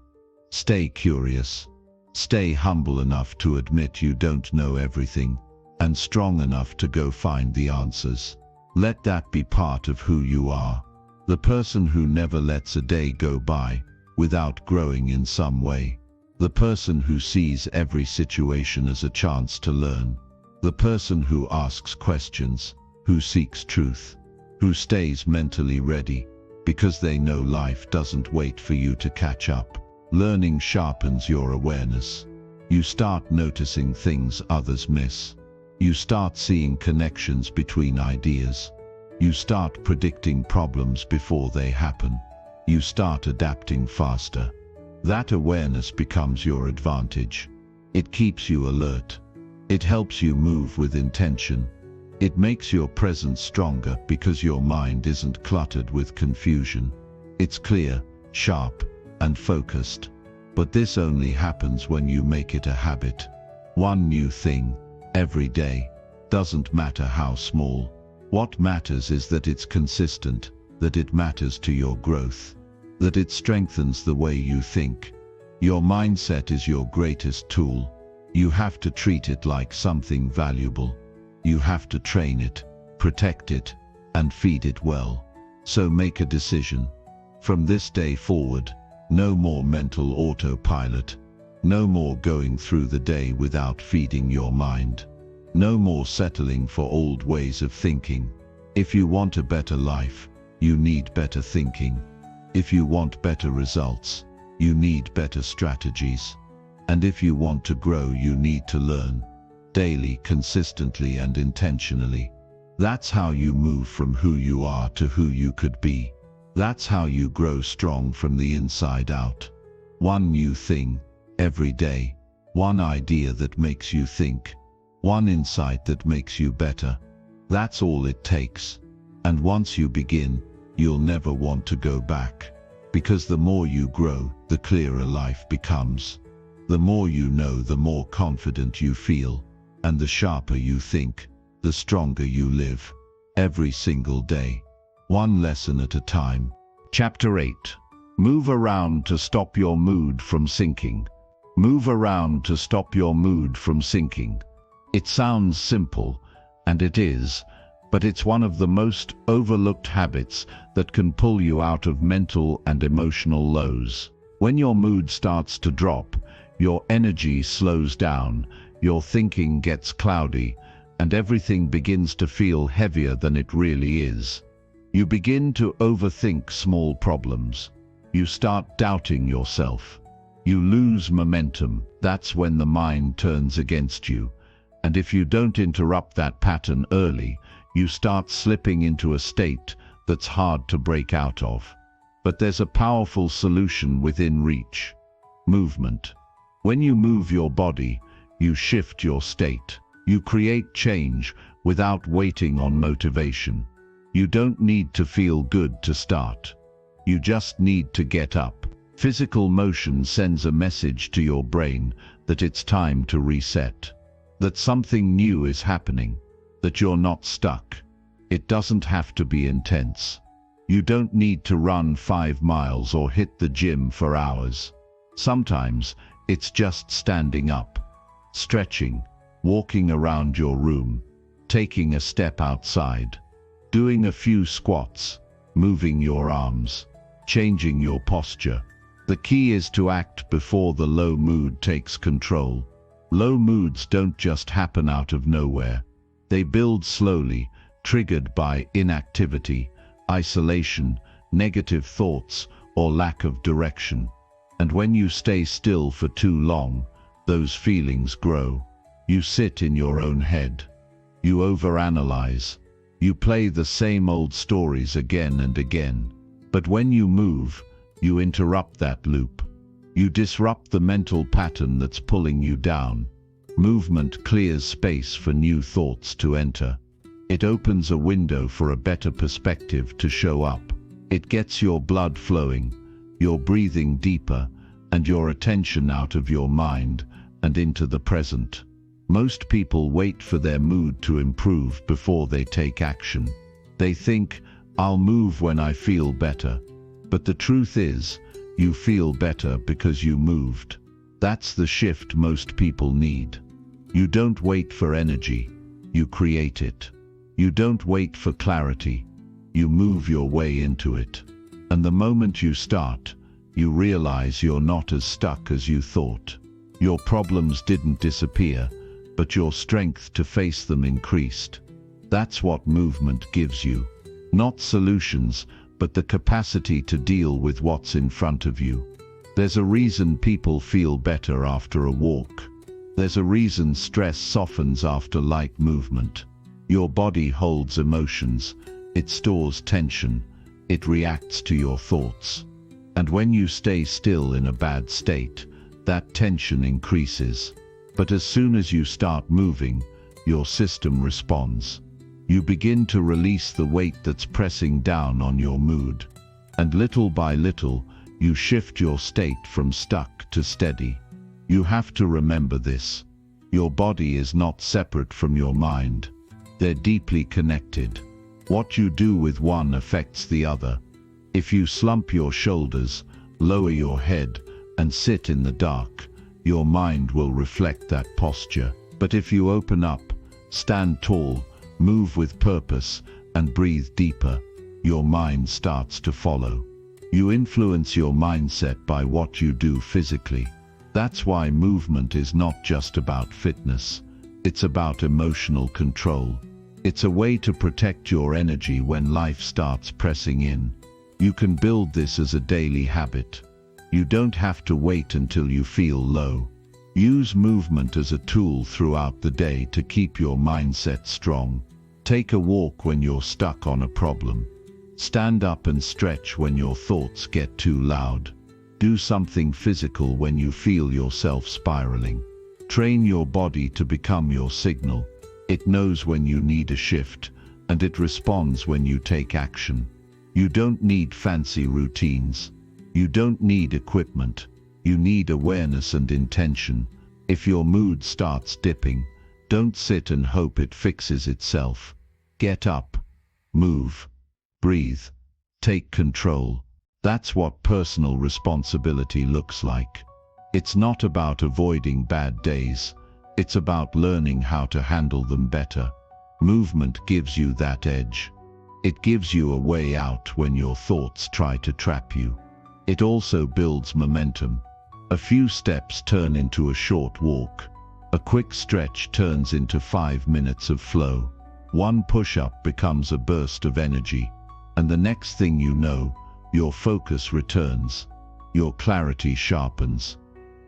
Stay curious. Stay humble enough to admit you don't know everything, and strong enough to go find the answers. Let that be part of who you are. The person who never lets a day go by without growing in some way. The person who sees every situation as a chance to learn. The person who asks questions, who seeks truth, who stays mentally ready, because they know life doesn't wait for you to catch up. Learning sharpens your awareness. You start noticing things others miss. You start seeing connections between ideas. You start predicting problems before they happen. You start adapting faster. That awareness becomes your advantage. It keeps you alert. It helps you move with intention. It makes your presence stronger because your mind isn't cluttered with confusion. It's clear, sharp, and focused. But this only happens when you make it a habit. One new thing, every day. Doesn't matter how small. What matters is that it's consistent, that it matters to your growth, that it strengthens the way you think. Your mindset is your greatest tool. You have to treat it like something valuable. You have to train it, protect it, and feed it well. So make a decision. From this day forward, no more mental autopilot. No more going through the day without feeding your mind. No more settling for old ways of thinking. If you want a better life, you need better thinking. If you want better results, you need better strategies. And if you want to grow, you need to learn. Daily, consistently, and intentionally. That's how you move from who you are to who you could be. That's how you grow strong from the inside out. One new thing, every day. One idea that makes you think. One insight that makes you better. That's all it takes. And once you begin, you'll never want to go back. Because the more you grow, the clearer life becomes. The more you know, the more confident you feel. And the sharper you think, the stronger you live. Every single day. One lesson at a time. Chapter 8. Move around to stop your mood from sinking. Move around to stop your mood from sinking. It sounds simple, and it is, but it's one of the most overlooked habits that can pull you out of mental and emotional lows. When your mood starts to drop, your energy slows down, your thinking gets cloudy, and everything begins to feel heavier than it really is. You begin to overthink small problems. You start doubting yourself. You lose momentum. That's when the mind turns against you. And if you don't interrupt that pattern early, you start slipping into a state that's hard to break out of. But there's a powerful solution within reach. Movement. When you move your body, you shift your state. You create change without waiting on motivation. You don't need to feel good to start. You just need to get up. Physical motion sends a message to your brain that it's time to reset. That something new is happening, that you're not stuck. It doesn't have to be intense. You don't need to run 5 miles or hit the gym for hours. Sometimes it's just standing up, stretching, walking around your room, taking a step outside, doing a few squats, moving your arms, changing your posture. The key is to act before the low mood takes control. Low moods don't just happen out of nowhere. They build slowly, triggered by inactivity, isolation, negative thoughts, or lack of direction. And when you stay still for too long, those feelings grow. You sit in your own head. You overanalyze. You play the same old stories again and again. But when you move, you interrupt that loop. You disrupt the mental pattern that's pulling you down. Movement clears space for new thoughts to enter. It opens a window for a better perspective to show up. It gets your blood flowing, your breathing deeper, and your attention out of your mind and into the present. Most people wait for their mood to improve before they take action. They think, "I'll move when I feel better." But the truth is, you feel better because you moved. That's the shift most people need. You don't wait for energy, you create it. You don't wait for clarity, you move your way into it. And the moment you start, you realize you're not as stuck as you thought. Your problems didn't disappear, but your strength to face them increased. That's what movement gives you. Not solutions, but the capacity to deal with what's in front of you. There's a reason people feel better after a walk. There's a reason stress softens after light movement. Your body holds emotions, it stores tension, it reacts to your thoughts. And when you stay still in a bad state, that tension increases. But as soon as you start moving, your system responds. You begin to release the weight that's pressing down on your mood. And little by little, you shift your state from stuck to steady. You have to remember this. Your body is not separate from your mind. They're deeply connected. What you do with one affects the other. If you slump your shoulders, lower your head, and sit in the dark, your mind will reflect that posture. But if you open up, stand tall, move with purpose, and breathe deeper, your mind starts to follow. You influence your mindset by what you do physically. That's why movement is not just about fitness. It's about emotional control. It's a way to protect your energy when life starts pressing in. You can build this as a daily habit. You don't have to wait until you feel low. Use movement as a tool throughout the day to keep your mindset strong. Take a walk when you're stuck on a problem. Stand up and stretch when your thoughts get too loud. Do something physical when you feel yourself spiraling. Train your body to become your signal. It knows when you need a shift, and it responds when you take action. You don't need fancy routines. You don't need equipment. You need awareness and intention. If your mood starts dipping, don't sit and hope it fixes itself. Get up, move, breathe, take control. That's what personal responsibility looks like. It's not about avoiding bad days. It's about learning how to handle them better. Movement gives you that edge. It gives you a way out when your thoughts try to trap you. It also builds momentum. A few steps turn into a short walk. A quick stretch turns into 5 minutes of flow. One push-up becomes a burst of energy. And the next thing you know, your focus returns. Your clarity sharpens.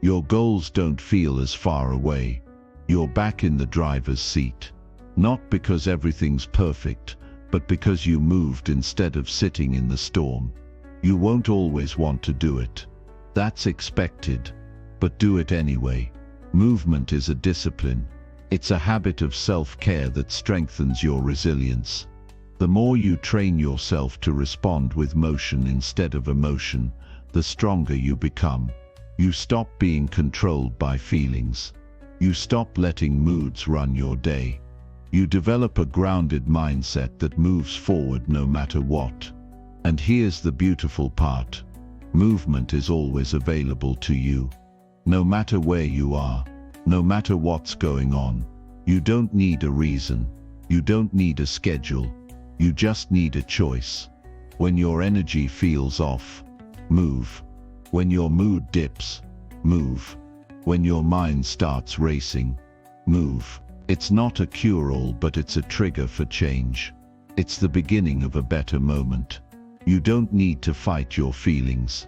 Your goals don't feel as far away. You're back in the driver's seat. Not because everything's perfect, but because you moved instead of sitting in the storm. You won't always want to do it. That's expected. But do it anyway. Movement is a discipline. It's a habit of self-care that strengthens your resilience. The more you train yourself to respond with motion instead of emotion, the stronger you become. You stop being controlled by feelings. You stop letting moods run your day. You develop a grounded mindset that moves forward no matter what. And here's the beautiful part. Movement is always available to you. No matter where you are, no matter what's going on, you don't need a reason. You don't need a schedule. You just need a choice. When your energy feels off, move. When your mood dips, move. When your mind starts racing, move. It's not a cure-all, but it's a trigger for change. It's the beginning of a better moment. You don't need to fight your feelings.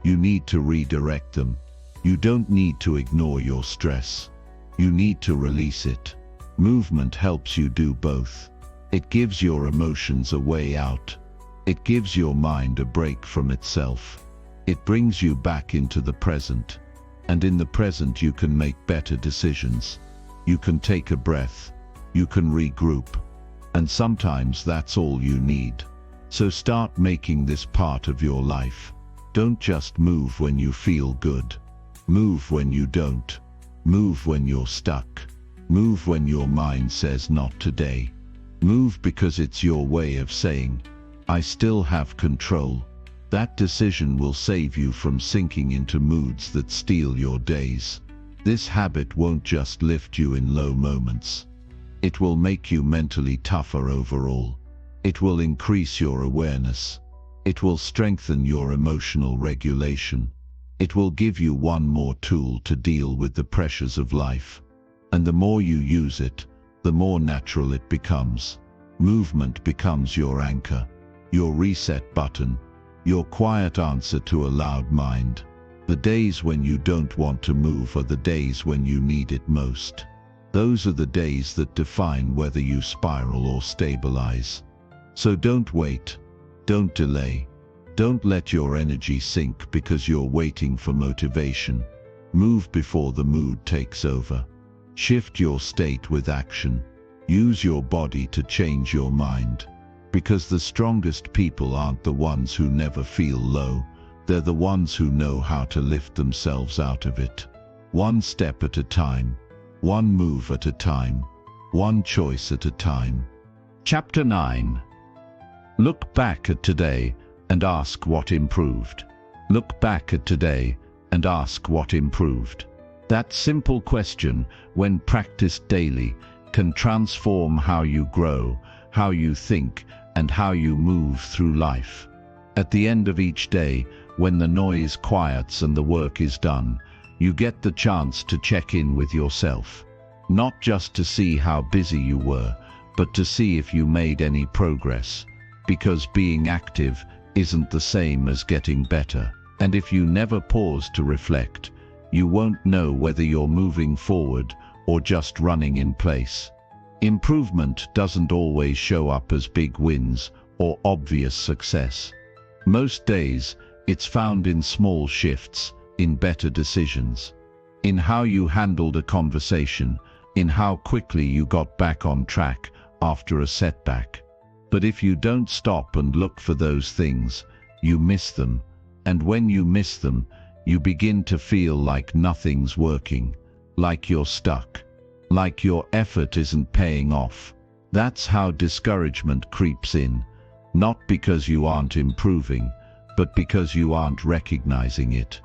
You need to redirect them. You don't need to ignore your stress. You need to release it. Movement helps you do both. It gives your emotions a way out. It gives your mind a break from itself. It brings you back into the present. And in the present you can make better decisions. You can take a breath. You can regroup. And sometimes that's all you need. So start making this part of your life. Don't just move when you feel good. Move when you don't. Move when you're stuck. Move when your mind says not today. Move because it's your way of saying, I still have control. That decision will save you from sinking into moods that steal your days. This habit won't just lift you in low moments. It will make you mentally tougher overall. It will increase your awareness. It will strengthen your emotional regulation. It will give you one more tool to deal with the pressures of life. And the more you use it, the more natural it becomes. Movement becomes your anchor, your reset button, your quiet answer to a loud mind. The days when you don't want to move are the days when you need it most. Those are the days that define whether you spiral or stabilize. So don't wait. Don't delay. Don't let your energy sink because you're waiting for motivation. Move before the mood takes over. Shift your state with action. Use your body to change your mind. Because the strongest people aren't the ones who never feel low. They're the ones who know how to lift themselves out of it. One step at a time. One move at a time. One choice at a time. Chapter 9. Look back at today and ask what improved. Look back at today and ask what improved. That simple question, when practiced daily, can transform how you grow, how you think, and how you move through life. At the end of each day, when the noise quiets and the work is done, you get the chance to check in with yourself. Not just to see how busy you were, but to see if you made any progress. Because being active isn't the same as getting better. And if you never pause to reflect, you won't know whether you're moving forward or just running in place. Improvement doesn't always show up as big wins or obvious success. Most days, it's found in small shifts, in better decisions, in how you handled a conversation, in how quickly you got back on track after a setback. But if you don't stop and look for those things, you miss them. And when you miss them, you begin to feel like nothing's working, like you're stuck, like your effort isn't paying off. That's how discouragement creeps in, not because you aren't improving, but because you aren't recognizing it.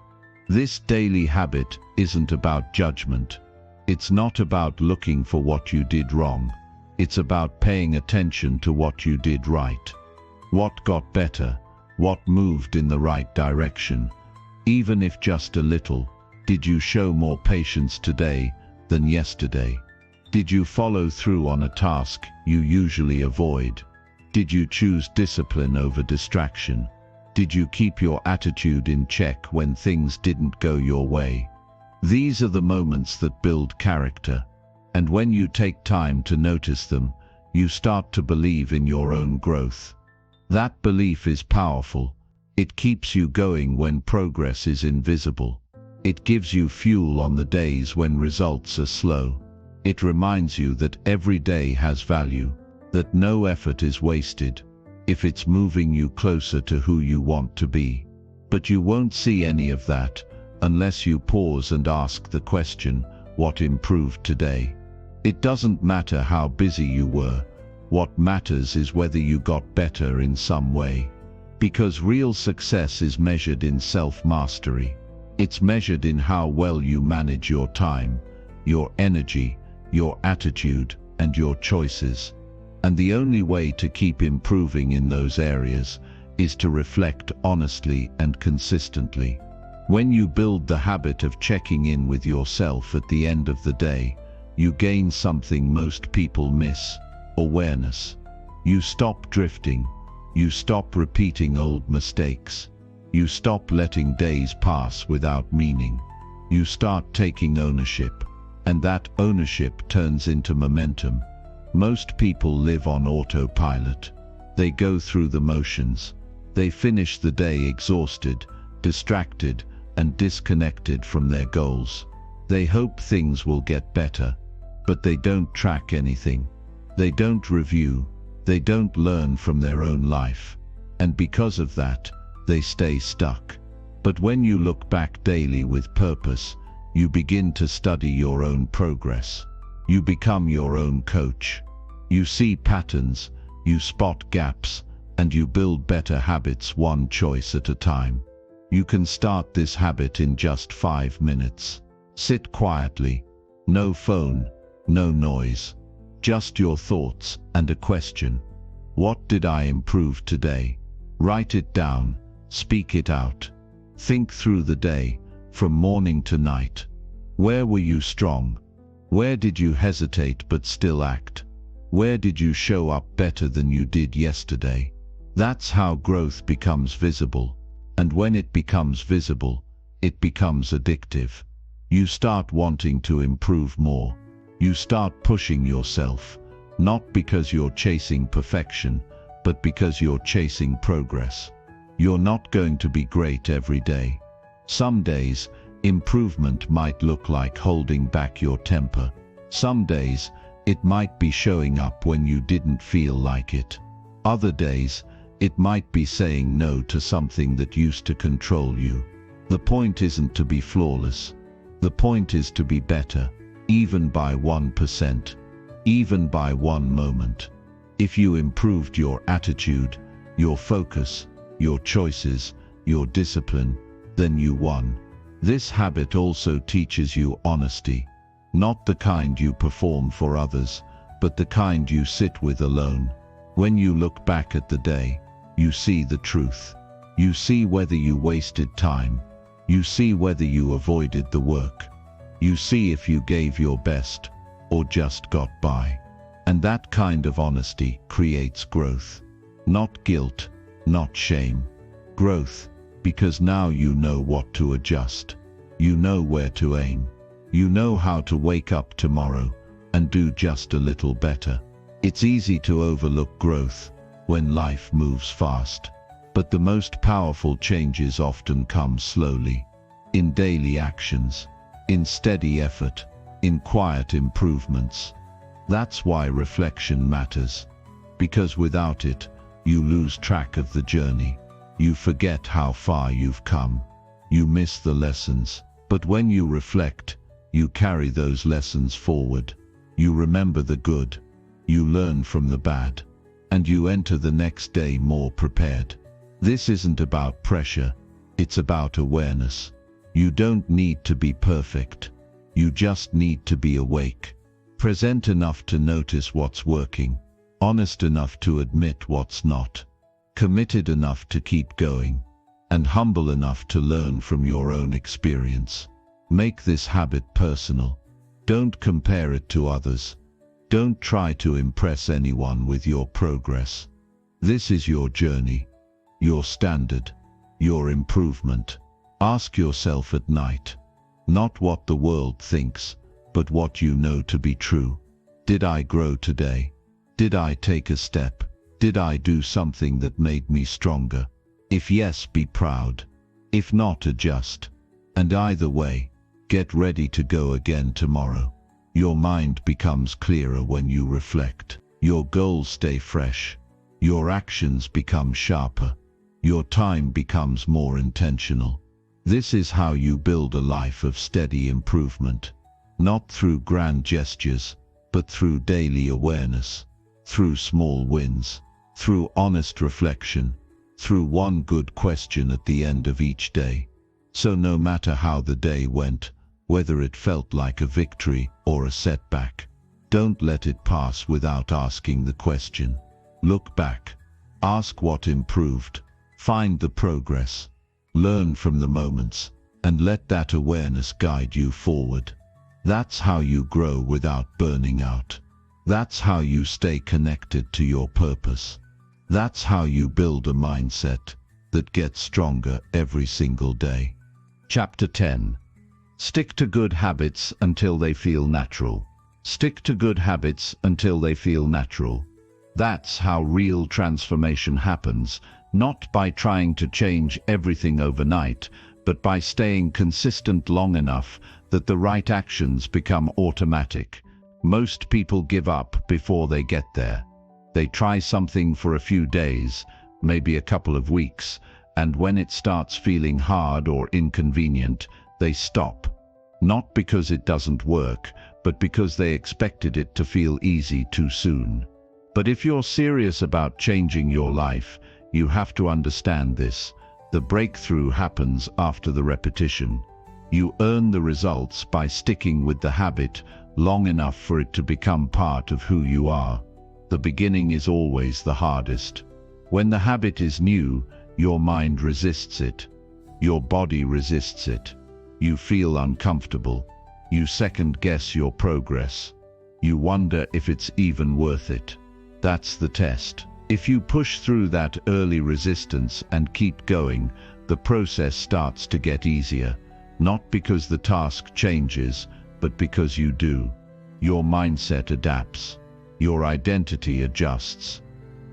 This daily habit isn't about judgment. It's not about looking for what you did wrong. It's about paying attention to what you did right. What got better? What moved in the right direction? Even if just a little. Did you show more patience today than yesterday? Did you follow through on a task you usually avoid? Did you choose discipline over distraction? Did you keep your attitude in check when things didn't go your way? These are the moments that build character. And when you take time to notice them, you start to believe in your own growth. That belief is powerful. It keeps you going when progress is invisible. It gives you fuel on the days when results are slow. It reminds you that every day has value, that no effort is wasted, if it's moving you closer to who you want to be. But you won't see any of that unless you pause and ask the question, what improved today? It doesn't matter how busy you were. What matters is whether you got better in some way. Because real success is measured in self-mastery. It's measured in how well you manage your time, your energy, your attitude, and your choices. And the only way to keep improving in those areas is to reflect honestly and consistently. When you build the habit of checking in with yourself at the end of the day, you gain something most people miss: awareness. You stop drifting. You stop repeating old mistakes. You stop letting days pass without meaning. You start taking ownership, and that ownership turns into momentum. Most people live on autopilot. They go through the motions. They finish the day exhausted, distracted, and disconnected from their goals. They hope things will get better, but they don't track anything. They don't review. They don't learn from their own life. And because of that, they stay stuck. But when you look back daily with purpose, you begin to study your own progress. You become your own coach. You see patterns, you spot gaps, and you build better habits one choice at a time. You can start this habit in just 5 minutes. Sit quietly. No phone, no noise. Just your thoughts and a question. What did I improve today? Write it down. Speak it out. Think through the day, from morning to night. Where were you strong? Where did you hesitate but still act? Where did you show up better than you did yesterday? That's how growth becomes visible. And when it becomes visible, it becomes addictive. You start wanting to improve more. You start pushing yourself, not because you're chasing perfection, but because you're chasing progress. You're not going to be great every day. Some days, improvement might look like holding back your temper. Some days, it might be showing up when you didn't feel like it. Other days, it might be saying no to something that used to control you. The point isn't to be flawless. The point is to be better, even by 1%, even by one moment. If you improved your attitude, your focus, your choices, your discipline, then you won. This habit also teaches you honesty. Not the kind you perform for others, but the kind you sit with alone. When you look back at the day, you see the truth. You see whether you wasted time. You see whether you avoided the work. You see if you gave your best, or just got by. And that kind of honesty creates growth. Not guilt, not shame. Growth, because now you know what to adjust. You know where to aim. You know how to wake up tomorrow and do just a little better. It's easy to overlook growth when life moves fast. But the most powerful changes often come slowly, in daily actions, in steady effort, in quiet improvements. That's why reflection matters. Because without it, you lose track of the journey. You forget how far you've come. You miss the lessons. But when you reflect, you carry those lessons forward. You remember the good. You learn from the bad. And you enter the next day more prepared. This isn't about pressure. It's about awareness. You don't need to be perfect. You just need to be awake. Present enough to notice what's working. Honest enough to admit what's not. Committed enough to keep going. And humble enough to learn from your own experience. Make this habit personal. Don't compare it to others. Don't try to impress anyone with your progress. This is your journey, your standard, your improvement. Ask yourself at night, not what the world thinks, but what you know to be true. Did I grow today? Did I take a step? Did I do something that made me stronger? If yes, be proud. If not, adjust. And either way, get ready to go again tomorrow. Your mind becomes clearer when you reflect. Your goals stay fresh. Your actions become sharper. Your time becomes more intentional. This is how you build a life of steady improvement. Not through grand gestures, but through daily awareness, through small wins, through honest reflection, through one good question at the end of each day. So no matter how the day went, whether it felt like a victory or a setback, don't let it pass without asking the question. Look back. Ask what improved. Find the progress. Learn from the moments, and let that awareness guide you forward. That's how you grow without burning out. That's how you stay connected to your purpose. That's how you build a mindset that gets stronger every single day. Chapter 10. Stick to good habits until they feel natural. Stick to good habits until they feel natural. That's how real transformation happens, not by trying to change everything overnight, but by staying consistent long enough that the right actions become automatic. Most people give up before they get there. They try something for a few days, maybe a couple of weeks, and when it starts feeling hard or inconvenient, they stop. Not because it doesn't work, but because they expected it to feel easy too soon. But if you're serious about changing your life, you have to understand this. The breakthrough happens after the repetition. You earn the results by sticking with the habit long enough for it to become part of who you are. The beginning is always the hardest. When the habit is new, your mind resists it. Your body resists it. You feel uncomfortable. You second-guess your progress. You wonder if it's even worth it. That's the test. If you push through that early resistance and keep going, the process starts to get easier. Not because the task changes, but because you do. Your mindset adapts. Your identity adjusts.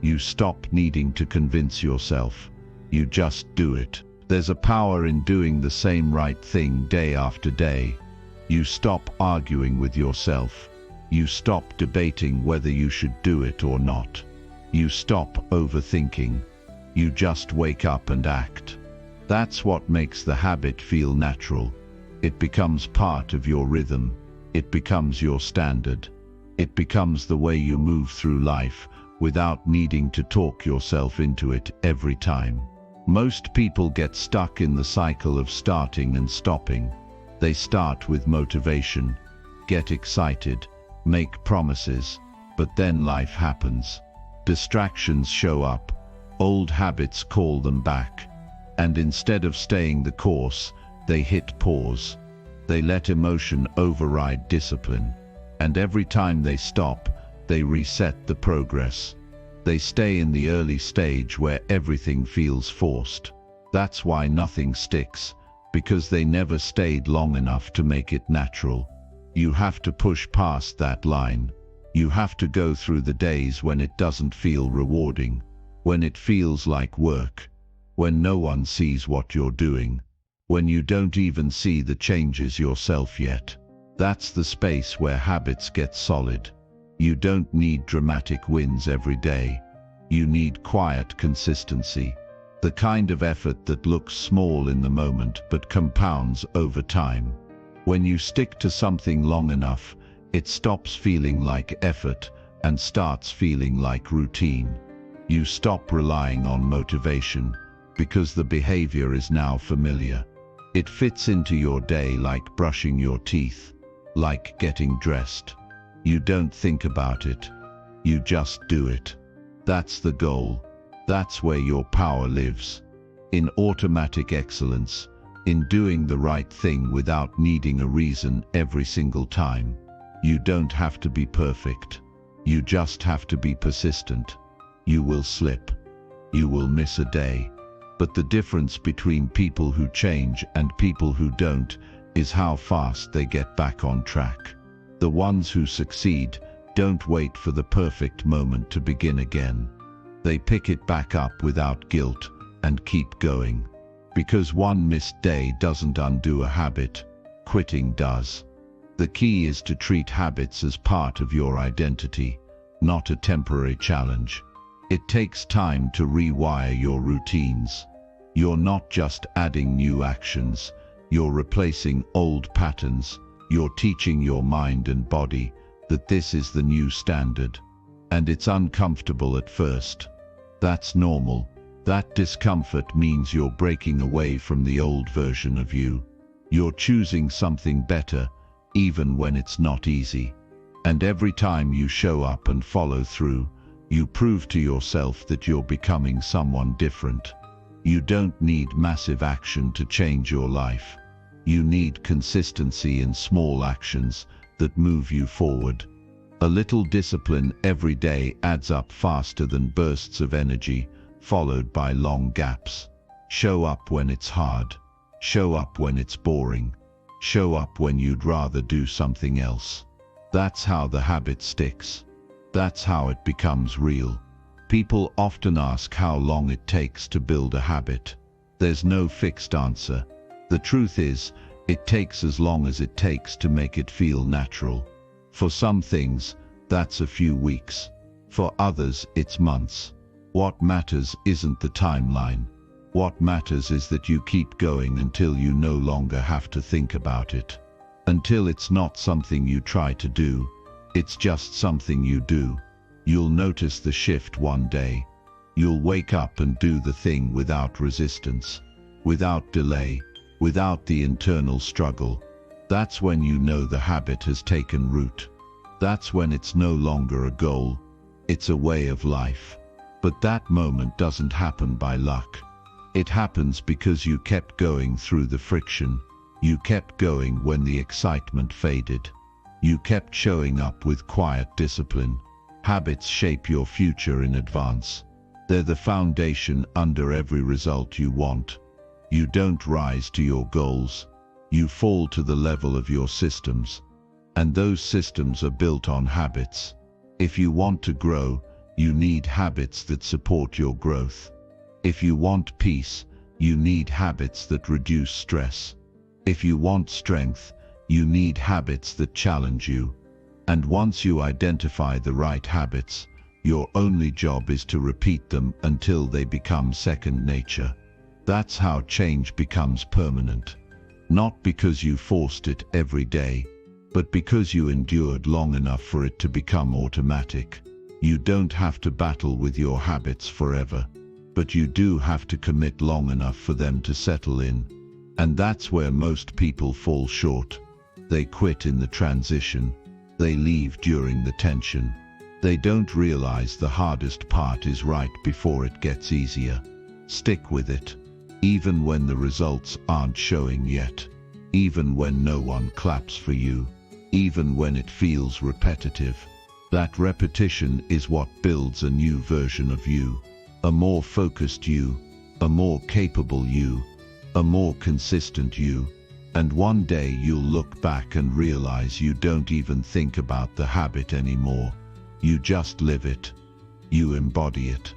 You stop needing to convince yourself. You just do it. There's a power in doing the same right thing day after day. You stop arguing with yourself. You stop debating whether you should do it or not. You stop overthinking. You just wake up and act. That's what makes the habit feel natural. It becomes part of your rhythm. It becomes your standard. It becomes the way you move through life without needing to talk yourself into it every time. Most people get stuck in the cycle of starting and stopping. They start with motivation, get excited, make promises, but then life happens. Distractions show up, old habits call them back, and instead of staying the course, they hit pause. They let emotion override discipline, and every time they stop, they reset the progress. They stay in the early stage where everything feels forced. That's why nothing sticks, because they never stayed long enough to make it natural. You have to push past that line. You have to go through the days when it doesn't feel rewarding, when it feels like work, when no one sees what you're doing, when you don't even see the changes yourself yet. That's the space where habits get solid. You don't need dramatic wins every day. You need quiet consistency, the kind of effort that looks small in the moment but compounds over time. When you stick to something long enough, it stops feeling like effort and starts feeling like routine. You stop relying on motivation because the behavior is now familiar. It fits into your day like brushing your teeth, like getting dressed. You don't think about it. You just do it. That's the goal. That's where your power lives. In automatic excellence, in doing the right thing without needing a reason every single time. You don't have to be perfect. You just have to be persistent. You will slip. You will miss a day. But the difference between people who change and people who don't is how fast they get back on track. The ones who succeed don't wait for the perfect moment to begin again. They pick it back up without guilt and keep going. Because one missed day doesn't undo a habit, quitting does. The key is to treat habits as part of your identity, not a temporary challenge. It takes time to rewire your routines. You're not just adding new actions, you're replacing old patterns. You're teaching your mind and body that this is the new standard. And it's uncomfortable at first. That's normal. That discomfort means you're breaking away from the old version of you. You're choosing something better, even when it's not easy. And every time you show up and follow through, you prove to yourself that you're becoming someone different. You don't need massive action to change your life. You need consistency in small actions that move you forward. A little discipline every day adds up faster than bursts of energy, followed by long gaps. Show up when it's hard. Show up when it's boring. Show up when you'd rather do something else. That's how the habit sticks. That's how it becomes real. People often ask how long it takes to build a habit. There's no fixed answer. The truth is, it takes as long as it takes to make it feel natural. For some things, that's a few weeks. For others, it's months. What matters isn't the timeline. What matters is that you keep going until you no longer have to think about it. Until it's not something you try to do, it's just something you do. You'll notice the shift one day. You'll wake up and do the thing without resistance, without delay, without the internal struggle. That's when you know the habit has taken root. That's when it's no longer a goal, it's a way of life. But that moment doesn't happen by luck. It happens because you kept going through the friction. You kept going when the excitement faded. You kept showing up with quiet discipline. Habits shape your future in advance. They're the foundation under every result you want. You don't rise to your goals. You fall to the level of your systems. And those systems are built on habits. If you want to grow, you need habits that support your growth. If you want peace, you need habits that reduce stress. If you want strength, you need habits that challenge you. And once you identify the right habits, your only job is to repeat them until they become second nature. That's how change becomes permanent. Not because you forced it every day, but because you endured long enough for it to become automatic. You don't have to battle with your habits forever, but you do have to commit long enough for them to settle in. And that's where most people fall short. They quit in the transition. They leave during the tension. They don't realize the hardest part is right before it gets easier. Stick with it, even when the results aren't showing yet, even when no one claps for you, even when it feels repetitive. That repetition is what builds a new version of you, a more focused you, a more capable you, a more consistent you. And one day you'll look back and realize you don't even think about the habit anymore. You just live it. You embody it.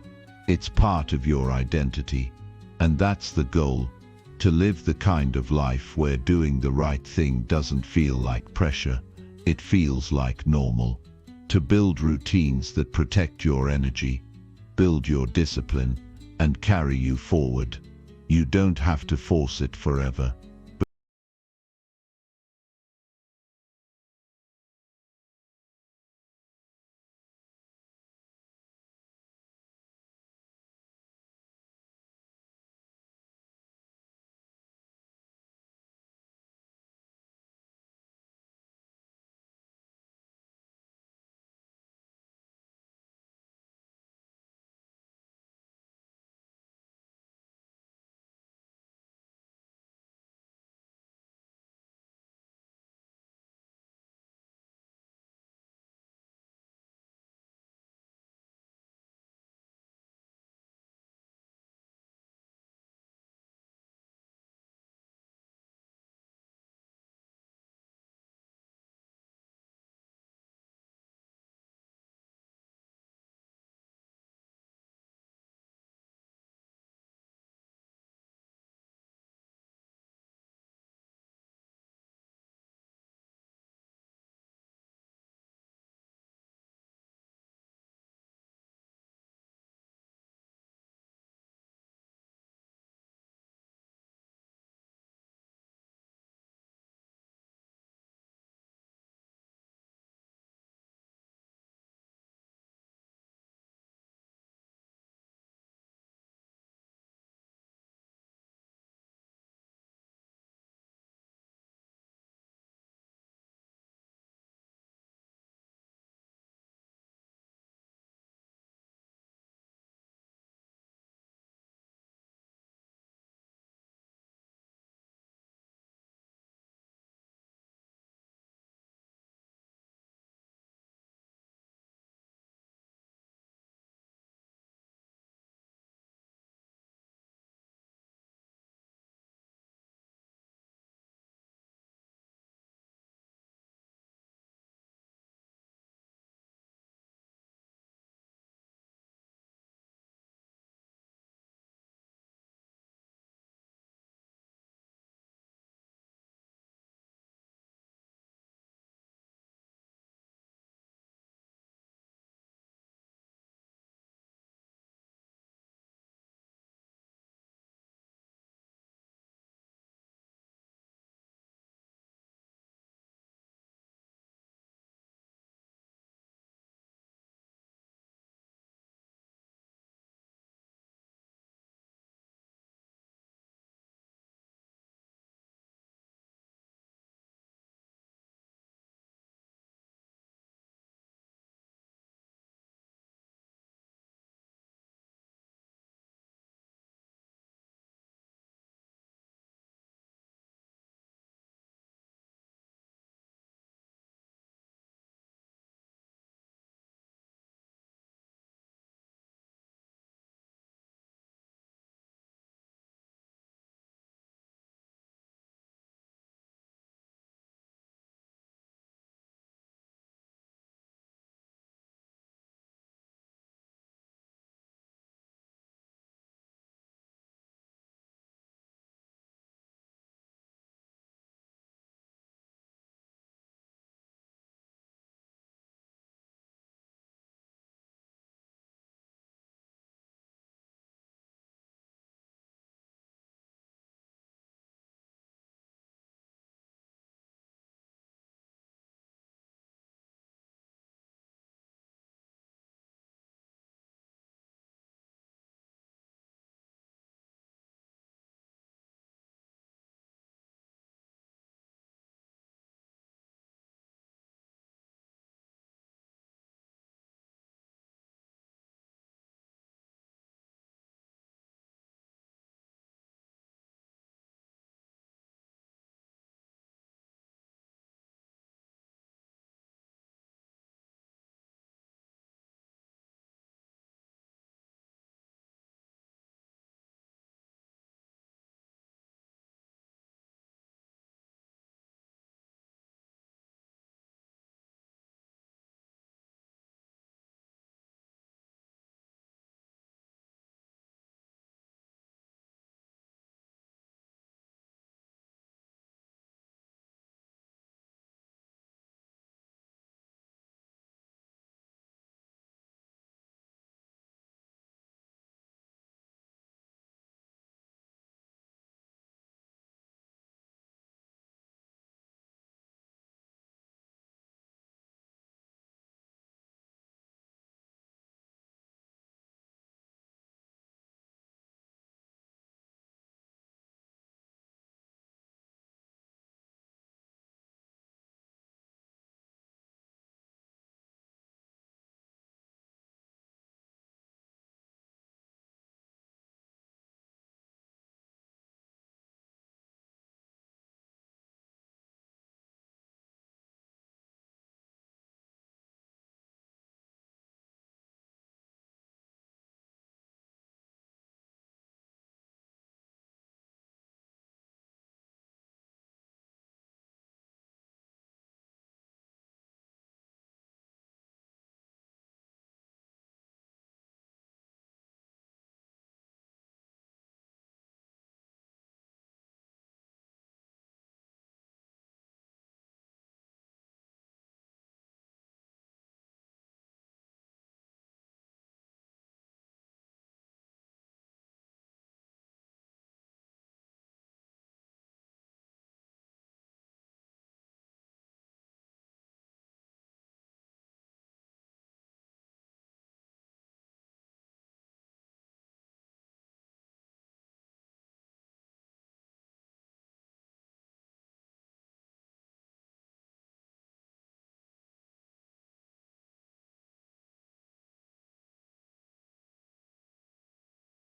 It's part of your identity. And that's the goal, to live the kind of life where doing the right thing doesn't feel like pressure. It feels like normal. To build routines that protect your energy, build your discipline, and carry you forward. You don't have to force it forever.